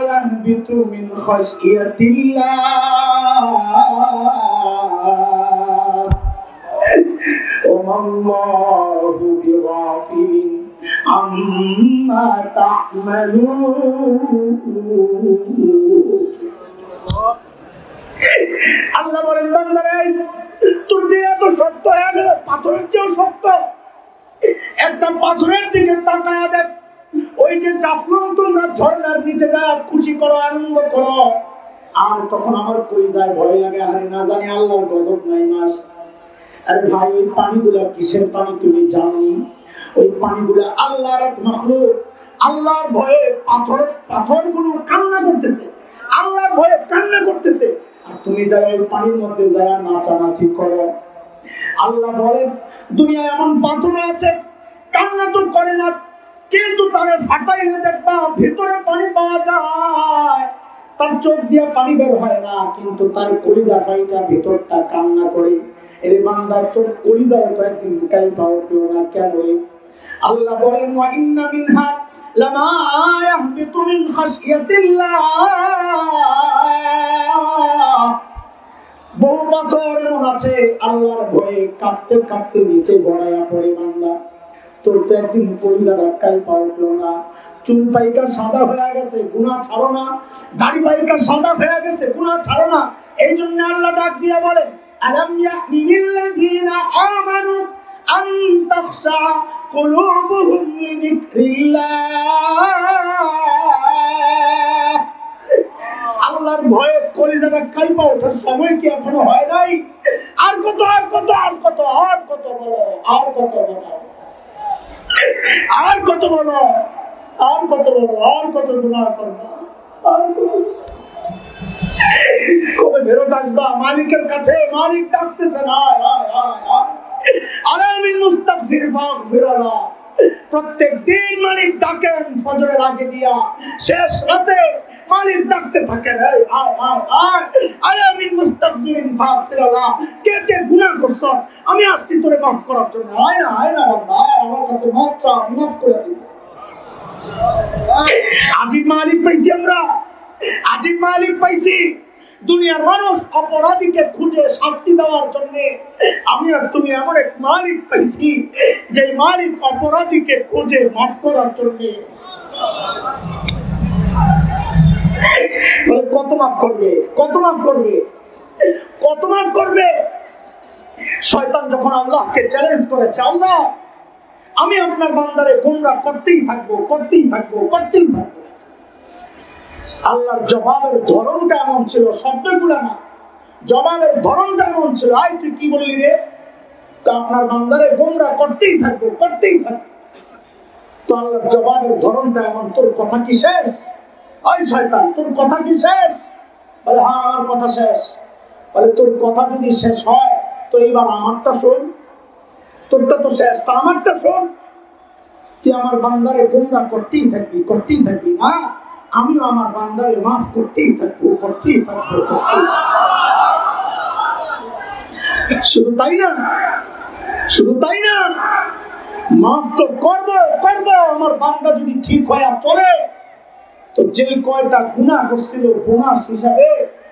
يهبط من خشية الله وما الله بغافل عما تعملون। আল্লাহ বলেন, বান্দারে তোর দিয়ে এত শক্ত হয়ে গেল, পাথরের চেয়েও শক্ত, একটা পাথরের দিকে তাকায়া দেখ, ওই যে জাফলং তোমরা ঝর্ণার নিচে যা খুশি করো, আনন্দ করো, আর তখন আমার কলিজায় ভয় লাগে, আরে না জানি আল্লাহর গজব নাই মাস। আরে ভাই, ওই পানিগুলা কিসের পানি তুমি জানি? ওই পানিগুলা আল্লাহর এক মাখলুক, আল্লাহর ভয়ে পাথরগুলো কান্না করতেছে, আল্লাহর ভয়ে কান্না করতেছে, আর তুমি যারা ওই পানির মধ্যে যারা নাচানাচি করো। আল্লাহ বলেন, দুনিয়ায় এমন পাথর আছে কান্না তো করে না, কিন্তু তারে ফাটাইলে দেখবা ভিতরে পানি পাওয়া যায়, তার চোখ দিয়ে পানি বের হয় না, কিন্তু তার কলিজা ফাইটা ভিতরটা কান্না করে। এর বান্দা তোর কলিজাও তো একদিন কাই পাওয়া না কেন? আল্লাহ বলেন ওয়া ইন্না মিনহা লামা ইয়াহবিতু মিন খাশিয়াতিল্লাহ, বহু পাথর এমন আছে আল্লাহর ভয়ে কাঁপতে কাঁপতে নিচে গড়াইয়া পড়ে। বান্দা তোর তো একদিন কলিজা ধাক্কাই পাওয়া না, চুল পাইকা সাদা হয়ে গেছে, গুনাহ ছাড়ো না, দাড়ি পাইকা সাদা হয়ে গেছে, গুনাহ ছাড়ো না। এই জন্য আল্লাহ ডাক দিয়া বলে আলাম ইয়ানিল্লাযীনা আমানু আন তাখশা কুলুবুহুম লিযিকরিল্লাহ। আল্লাহর ভয়ে কলিজাটা কাইপা ওঠার সময় কি এখনো হয় নাই? আর কত আর কত আর কত আর কত বলো, আর কত বলো, আর কত বলো, আর কত বলো, আর কত গুনাহ করবা, আর কত। কবে ফেরত আসবা মালিকের কাছে? মালিক ডাকতেছে না, আলামিন মুস্তাগফির ফাগফিরাল্লাহ। প্রত্যেক দিন মালিক ডাকেন ফজরের আগে দিয়া, শেষ রাতে মালিক ডাকতে থাকেন এই আয় আয় আয় আলামিন মুস্তাগফিরিন ফাগফিরাল্লাহ। কে কে গুনাহ করছ আমি আসছি তোরে মাফ করার জন্য। আয় না বান্দা, আমার কাছে মাফ চা, মাফ করে দিই। আজিব মালিক পাইছি আমরা, আজিব মালিক পাইছি। দুনিয়ার মানুষ অপরাধীকে খুঁজে শাস্তি দেওয়ার জন্য, আমি আর তুমি এমন এক মালিক পাইছি যে মালিক অপরাধীকে খুঁজে মাফ করার জন্য। কত মাফ করবে, কত মাফ করবে, কত মাফ করবে? শয়তান যখন আল্লাহকে চ্যালেঞ্জ করেছে, আল্লাহ আমি আপনার বান্দারে গোমরাহ করতেই থাকবো, করতেই থাকবো, করতেই থাকবো। আল্লাহর জবাবের ধরনটা এমন ছিল, শব্দগুলো না, জবাবের ধরনটা এমন ছিল। আয় তুই কি বললি রে? তো আপনার বান্দারে গোমরাহ করতেই থাকবো, করতেই থাকবো। তো আল্লাহর জবাবের ধরনটা এমন, তোর কথা কি শেষ? ওই শয়তান তোর কথা কি শেষ? বলে হ্যাঁ আমার কথা শেষ। বলে তোর কথা যদি শেষ হয় তো এবার আমারটা শোন, তোরটা তো শেষ, তো আমারটা শোন। তুই আমার বান্দারে গোমরাহ করতেই থাকবি, করতেই থাকবি না, আমিও আমার বান্দারে মাফ করতেই থাকবো, করতেই থাকবো। শুধু তাই না, শুধু তাই না, মাফ তো করবো করবো। আমার বান্দা যদি ঠিক হয়ে চলে তো যেই কয়টা গুনাহ করছিল বোনাস হিসাবে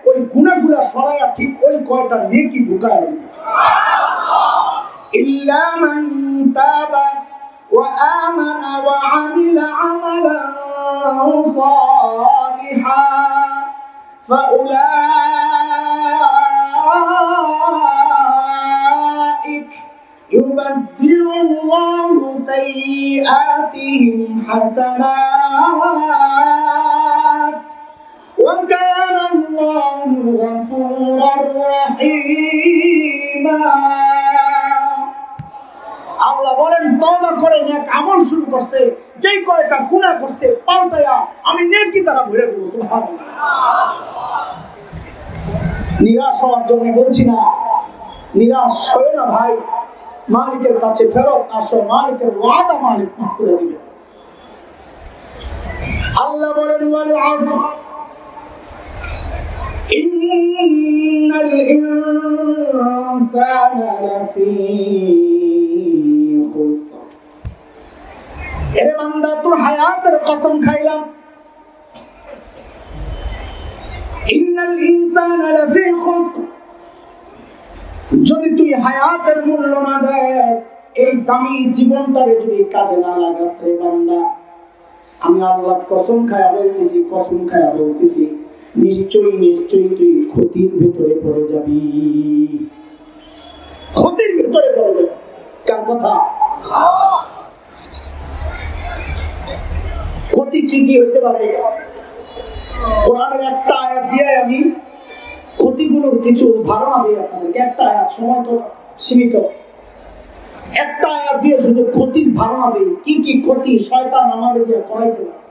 ওই গুনাহগুলা সরাইয়া ঠিক ওই কয়টা নেকি ঢুকায় দিবে। ইল্লা মান তাবা ওয়া আমানা ওয়া আমিলা আমালান সালিহা ফাউলাইক ইউবাদদিলুল্লাহু সাইয়্যাতিহিম হাসানাত ওয়া কানা আল্লাহু গফুরার রহিমা। আল্লাহ বলেন তওবা করে নেক আমল শুরু করছে, যেই কয়টা গুনাহ করছে পাল্টায়া আমি নেকি দ্বারা ভরে দেব। সুবহানাল্লাহ। নিরাশ হওয়ার জন্য বলছি না, নিরাশ হয় না ভাই, মালিকের কাছে ফেরত আসো, মালিকের ওয়াদা মালিক মাফ করে দিবে। আল্লাহ বলেন ওয়াল আসর ইন্নাল ইনসানা লাফি খুসর। এরে বান্দা তোর হায়াতের কসম খাইলাম, ইন্নাল ইনসানা লাফি খুসর। যদি তুই হায়াতের মূল্য না দেস, এই দামি জীবনটারে যদি কাজে না লাগাস রে বান্দা, আমি আল্লাহ কসম খায়া বলতেছি, কসম খায়া বলতেছি, নিশ্চয়ই নিশ্চয়ই তুই ক্ষতির ভিতরে পড়ে যাবি, ক্ষতির ভিতরে পড়ে যাবি। কার কথা? ক্ষতি কি কি হইতে পারে? কোরআনের একটা আয়াত দিয়ে আমি ক্ষতিগুলোর কিছু ধারণা দিই আপনাদেরকে। একটা আয়াত, সময় তো সীমিত, একটা আয়াত দিয়ে শুধু ক্ষতির ধারণা দিই, কি কি ক্ষতি শয়তান আমাদের দিয়ে করাইতে পারে,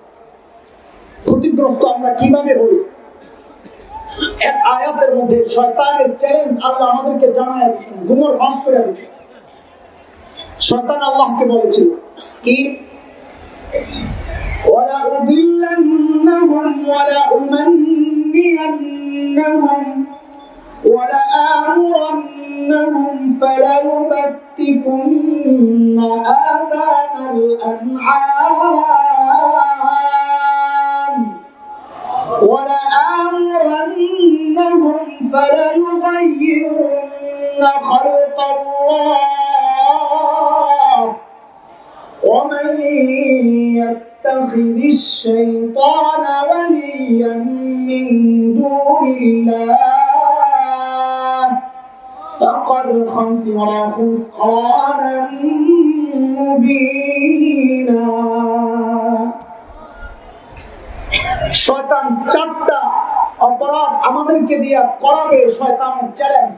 ক্ষতিগ্রস্ত আমরা কিভাবে হই। এক আয়াতের মধ্যে শয়তানের চ্যালেঞ্জ আল্লাহ আমাদেরকে জানায় দিয়েছেন, গুমর ফাঁস করে দিয়েছেন। শয়তান আল্লাহকে বলেছিল কি, ولأضلنهم ولأمنينهم ولآمرنهم فليبتكن آذان الأنعام ولآمرنهم فليغيرن خلق الله ومن يتخذ الشيطان وليا من دون الله فقد خسر خسرانا مبينا শয়তান চারটা অপরাধ আমাদেরকে দিয়া করাবে শয়তানের চ্যালেঞ্জ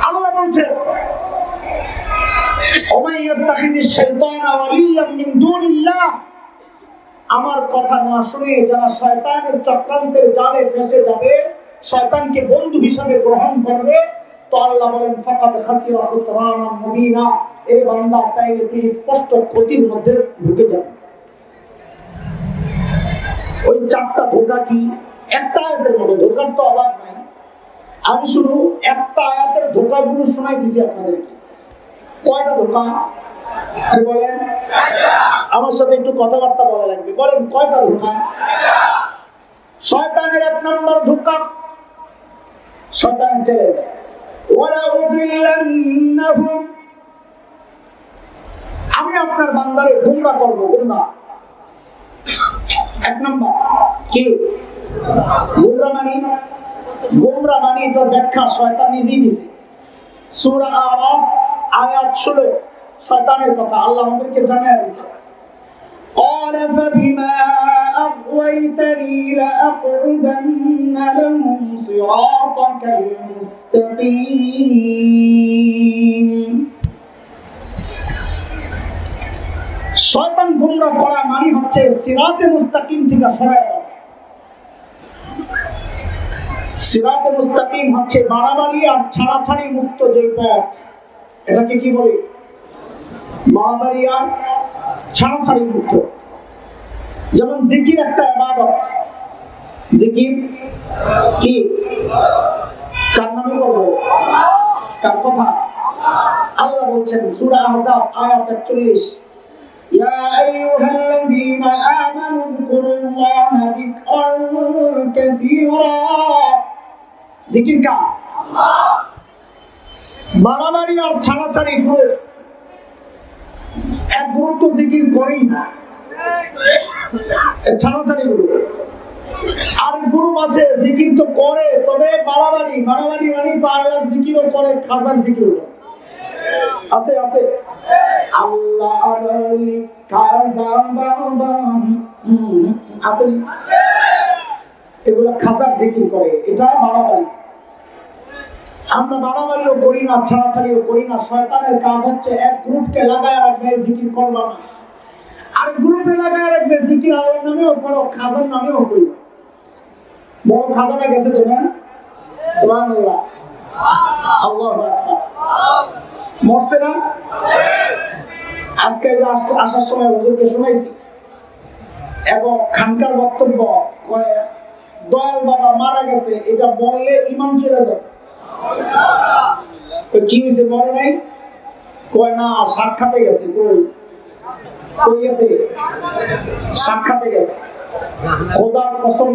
আল্লাহ বলছে আমার কথা না শুনে যারা শয়তানের চক্রান্তের জালে ফেসে যাবে শয়তানকে বন্ধু হিসাবে গ্রহণ করবে তো আল্লাহ বলেন ফাকাদ খাসিরা খুসরানান মুবিনা এই বান্দা তাইলে কি স্পষ্ট ক্ষতির মধ্যে ঢুকে যাবে ওই চারটা ধোঁকা কি একটা আয়াতের মধ্যে ধোঁকার তো অভাব নাই আমি শুধু একটা আয়াতের ধোঁকাগুলো শোনাই দিছি আপনাদেরকে কয়টা ধোঁকা বলেন আমার সাথে একটু কথাবার্তা বলা লাগবে বলেন কয়টা ধোঁকা শয়তানের এক নম্বর ধোঁকা শয়তানের চ্যালেঞ্জ ওয়ালা উদিল্লান্নাহুম আমি আপনার বান্দারে গোমরা করব গোমরা এক নম্বর কি গোমরা মানে তো ব্যাখ্যা শয়তান নিজেই দিছে সূরা আরাফ আয়াত 16 শয়তানের কথা আল্লাহ আমাদেরকে জানায় দিয়েছে قال فبما أغويتني لأقعدن لهم صراطك المستقيم শয়তান গোমরা করা মানে হচ্ছে সিরাতে মুস্তাকিম থেকে সরায় দেওয়া সিরাতে মুস্তাকিম হচ্ছে বাড়াবাড়ি আর ছাড়াছাড়ি মুক্ত যে পথ এটাকে কি বলে বাড়াবাড়ি আর ছাড়াছাড়ি মুক্ত যেমন জিকির একটা ইবাদত জিকির কি কার নামে করবো কার কথা আল্লাহ বলছেন সূরা আহজাব আয়াত 41 يا أيها الذين آمنوا اذكروا الله ذكرا كثيرا ذكر का বাড়াবাড়ি আর ছাড়াছাড়ি গ্রুপ এক গ্রুপ তো জিকির করেই না ছাড়াছাড়ি গ্রুপ আর গ্রুপ আছে জিকির তো করে তবে বাড়াবাড়ি বাড়াবাড়ি মানে তো আল্লাহর জিকিরও করে খাজার জিকিরও আছে আছে আল্লাহ আলী খাজা বাবা আছে এগুলা খাজার জিকির করে এটা বাড়াবাড়ি আমরা বাড়াবাড়িও করি না ছাড়াছাড়িও করি না শয়তানের কাজ হচ্ছে এক গ্রুপকে লাগায় রাখবে জিকির করবা না আর গ্রুপে লাগায় রাখবে জিকির আল্লাহর নামেও করো খাজার নামেও করি বড় খাজাটা গেছে দেখেন সুবহানাল্লাহ আল্লাহু আকবার মরছে না আজকে আসার সময় হুজুরকে শুনাইছি এবং খানকার বক্তব্য দয়াল বাবা মারা গেছে এটা বললে ঈমান চলে যাবে কি হয়েছে মরে নাই কয় না সাক্ষাতে গেছে কই গেছে সাক্ষাতে গেছে খোদার কসম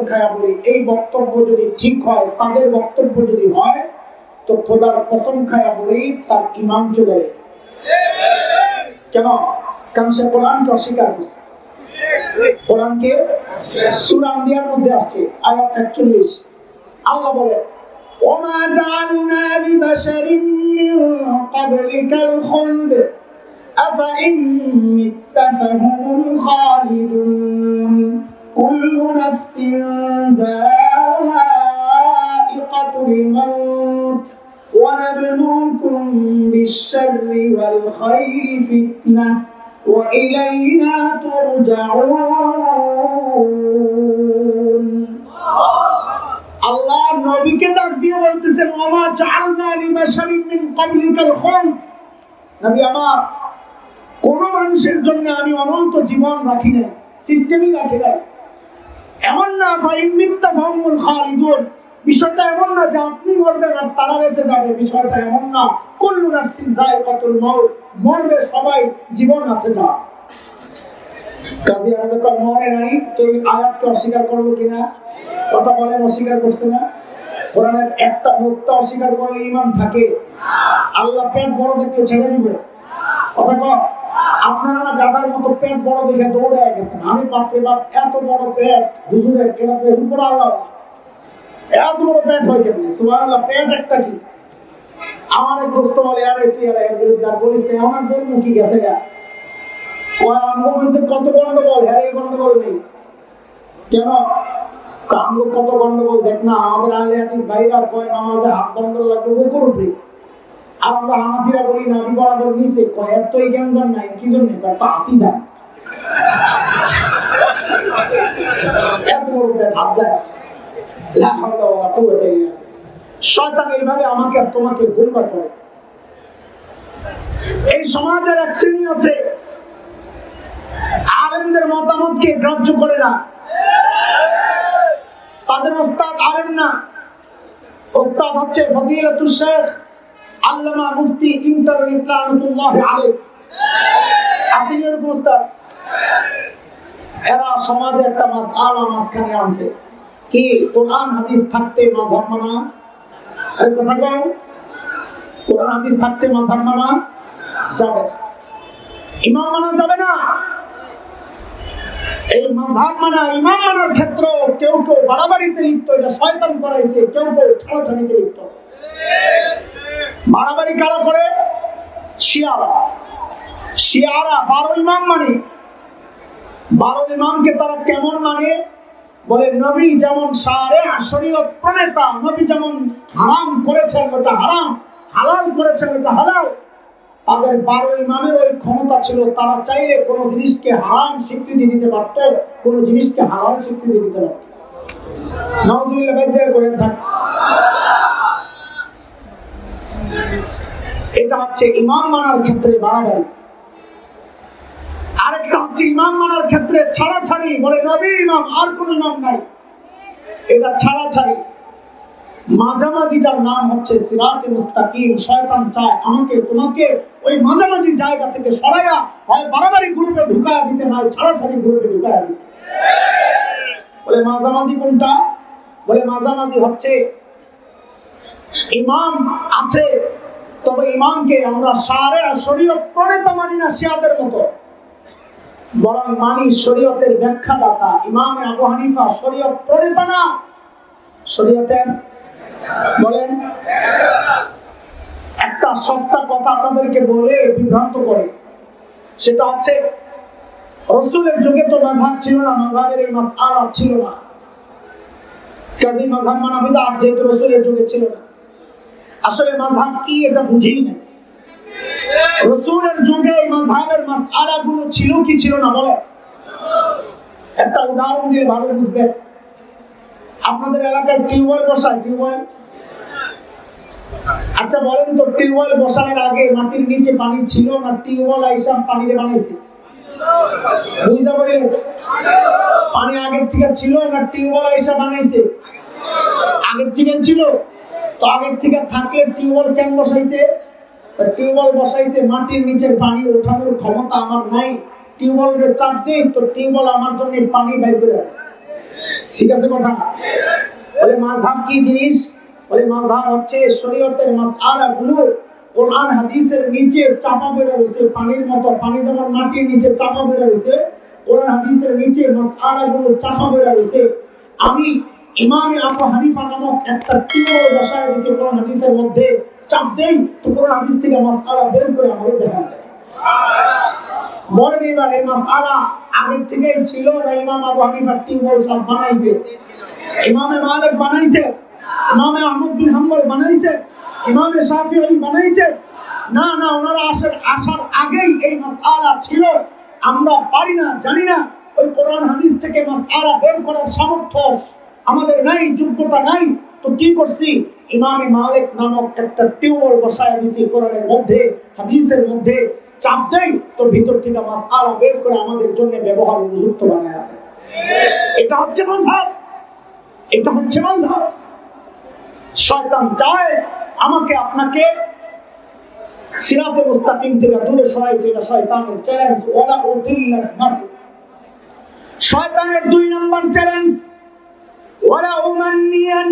খায়া বলি এই বক্তব্য যদি ঠিক হয় তাদের বক্তব্য যদি হয় তো খোদার কসম খায়া বলি তার ঈমান চলে গেছে কেন কারণ সে কোরআনকে অস্বীকার করছে কোরআনকে সূরা আম্বিয়ার মধ্যে আসছে আয়াত 41 আল্লাহ বলে ওমা জাআলনা লিবাশারিন মিন ক্বাবলিকাল খুলদ আফা ইন মিত্তা ফাহুমুল খালিদুন কুল্লু নাফসিন যায়িকাতুল মাউত ওয়া নাবলুকুম বিশ-শাররি ওয়াল খায়রি ফিতনাহ ওয়া ইলাইনা তুরজাউন আল্লাহ নবীকে ডাক দিয়ে বলতেছেন ওমা জাআলনা লিবাশারিন মিন ক্বাবলিকাল খুলদ নবী আমার, কোন মানুষের জন্য আমি অনন্ত জীবন রাখি নাই, সিস্টেমই রাখি নাই। এমন না ফাইমিত্তা ফাহুমুল খালিদুন, বিষয়টা এমন না যে আপনি মরবেন আর তারা বেঁচে যাবে, বিষয়টা এমন না। কুল্লু নাফসিন যায়কাতুল মাউত, মরবে সবাই, জীবন আছে যা। কাজী যখন মরে নাই তো এই আয়াতকে অস্বীকার করলো কিনা? কথা বলেন, অস্বীকার করছে না? কোরআনের একটা মুক্তা অস্বীকার করলে ঈমান থাকে? আল্লাহ পেট বড় দেখলে ছেড়ে দিবে? কথা কয় আপনারা না গাধার মতো পেট বড় দেখে দৌড়ে গেছেন। আমি বাপরে বাপ, এত বড় পেট হুজুরের, কেনা বহু বড়, আল্লাহ এত বড় পেট হয় কেমনি? সুবহানাল্লাহ, পেট একটা কি? আমার এক দোস্ত বলে, আরে তুই আর এর বিরুদ্ধে আর বলিস না, আমার বোন মুখী গেছে গা, আমার মধ্যে কত গন্ডগোল, হ্যাঁ এই গন্ডগোল নেই কেন? কামগ কত গন্ডগোল দেখ না। আমাদের আহলে হাদিস ভাইরা কয় নামাজে হাত বন্ধ লাগবে বুকুর উপরে, আর আমরা হানাফিরা বলি না, আমি বরাবর নিচে। কয় এর তো এই জ্ঞান নাই, কি জন্য? কয় তা হাতি যায়, এত বড় পেট হাত যায়। লা হাওলা ওয়ালা কুওয়াতা ইল্লা বিল্লাহ। শয়তান এইভাবে আমাকে আর তোমাকে গোমরাহ করে। এই সমাজের এক শ্রেণী আছে আলেমদের মতামতকে গ্রাহ্য করে না। তাদের ওস্তাদ আলেম না, ওস্তাদ হচ্ছে ফদিলাতুল শেখ আল্লামা মুফতি ইন্টারনেট লানাতুল্লাহ আলাইহি। আসেন এরকম ওস্তাদ। এরা সমাজে একটা মাসআলা মাঝখানে আনছে, কি কোরআন হাদিস থাকতে মাযহাব মানা? আরে কথা কও, কোরআন হাদিস থাকতে মাযহাব মানা যাবে, ইমাম মানা যাবে না। এই মাযহাব মানা, ইমাম মানার ক্ষেত্রে কেউ কেউ বাড়াবাড়িতে লিপ্ত, এটা শয়তান করাইছে। কেউ কেউ ছাড়াছাড়িতে লিপ্ত। বাড়াবাড়ি কারা করে? শিয়ারা। শিয়ারা 12 ইমাম মানে, 12 ইমামকে তারা কেমন মানে? বলে নবী যেমন শারিআ শরীয়ত প্রণেতা, নবী যেমন হারাম করেছেন ওটা হারাম, হালাল করেছেন ওটা হালাল। তাদের 12 ইমামের ওই ক্ষমতা ছিল, তারা চাইলে কোন জিনিসকে হারাম স্বীকৃতি দিতে পারত, কোন জিনিসকে হালাল স্বীকৃতি দিতে পারত। নাউযুবিল্লাহ, বেঁচে বলেন থাক। এটা হচ্ছে ইমাম মানার ক্ষেত্রে বাড়াবাড়ি। আরেকটা হচ্ছে ইমাম মানার ক্ষেত্রে ছাড়াছাড়ি। বলে নবী ইমাম, আর কোন ইমাম নাই, এটা ছাড়াছাড়ি। মাঝামাঝিটার নাম হচ্ছে সিরাতে মুস্তাকিম। শয়তান চায় আমাকে তোমাকে ওই মাঝামাঝি জায়গা থেকে সরাইয়া হয় বাড়াবাড়ি গ্রুপে ঢুকায়া দিতে, নয় ছাড়াছাড়ি গ্রুপে ঢুকায়া দিতে। বলে মাঝামাঝি কোনটা? বলে মাঝামাঝি হচ্ছে ইমাম আছে, তবে ইমামকে আমরা শারিআ শরীয়ত প্রণেতা মানি না শিয়াদের মতো, বরং মানি শরীয়তের ব্যাখ্যাদাতা। ইমামে আবু হানিফা শরীয়ত প্রণেতা না, শরীয়তের বলেন। একটা সস্তা কথা আপনাদেরকে বলে বিভ্রান্ত করে, সেটা হচ্ছে রাসূলের যুগে তো মাযহাব ছিল না, মাযহাবের এই মাসআলা ছিল না, কাজী মাযহাব মানা বিদআত, যেহেতু রাসূলের যুগে ছিল না। আসলে মাযহাব কি এটা বুঝেই না। রাসূলের যুগে এই মাযহাবের মাসআলাগুলো ছিল কি ছিল না? বলে একটা উদাহরণ দিয়ে ভালো বুঝবেন। আপনাদের এলাকায় টিউবওয়েল বসায়, টিউবওয়েল? আচ্ছা বলেন তো, টিউবওয়েল বসানোর আগে মাটির নিচে পানি ছিল না টিউবওয়েল আইসা পানিতে বানাইছে? বুঝতে পারলেন? পানি আগের থেকে ছিল না টিউবওয়েল আইসা বানাইছে? আগের থেকে ছিল। তো আগের থেকে থাকলে টিউবওয়েল কেন বসাইছে? টিউবওয়েল বসাইছে মাটির নিচের পানি ওঠানোর ক্ষমতা আমার নাই, টিউবওয়েলের চাপ দেই তো টিউবওয়েল আমার জন্য পানি বের করে দেয়। ঠিক আছে কথা? বলে মাযহাব কি জিনিস? বলে মাযহাব হচ্ছে শরীয়তের মাসআলাগুলো কোরআন হাদিসের নিচে চাপা বের হইছে, পানির মতো। পানি যেমন মাটির নিচে চাপা বের হইছে, কোরআন হাদিসের নিচে মাসআলাগুলো চাপা বের হইছে। আমি ইমামে আবু হানিফা নামক একটা টিউবওয়েল বসায় দিয়েছি কোরআন হাদিসের মধ্যে, চাপ দেই তো কোরআন হাদিস থেকে মাসআলা বের করে আমাদের দেখা দেয়। বলেন এবার এই মাসআলা আগের থেকেই ছিল না ইমাম আবু হানিফা টিউবওয়েল সব বানাইছে? ইমামে মালিক বানাইছে, ইমামে আহমদ বিন হাম্বল বানাইছে, ইমামে শাফিঈ বানাইছে? না না, ওনারা আসার আগেই এই মাসআলা ছিল। আমরা পারি না, জানি না, ওই কোরআন হাদিস থেকে মাসআলা বের করার সামর্থ্য আমাদের নাই, যোগ্যতা নাই। তো কি করছি, ইমামে মালিক নামক একটা টিউবওয়েল বসায় দিছি কোরআনের মধ্যে হাদিসের মধ্যে, চাপ দেই তো ভিতর থেকে মাসআলা বের করে আমাদের জন্য ব্যবহার উপযুক্ত বানায় দেয়। এটা হচ্ছে মাযহাব, এটা হচ্ছে মাযহাব। শয়তান চায় আমাকে আপনাকে সিরাতে মুস্তাকিম থেকে দূরে সরাইতে, এটা শয়তানের চ্যালেঞ্জ। ওয়ালা উদিল্লান নাফ, শয়তানের 2 নম্বর চ্যালেঞ্জ, ওয়ালা উমান্নিয়ান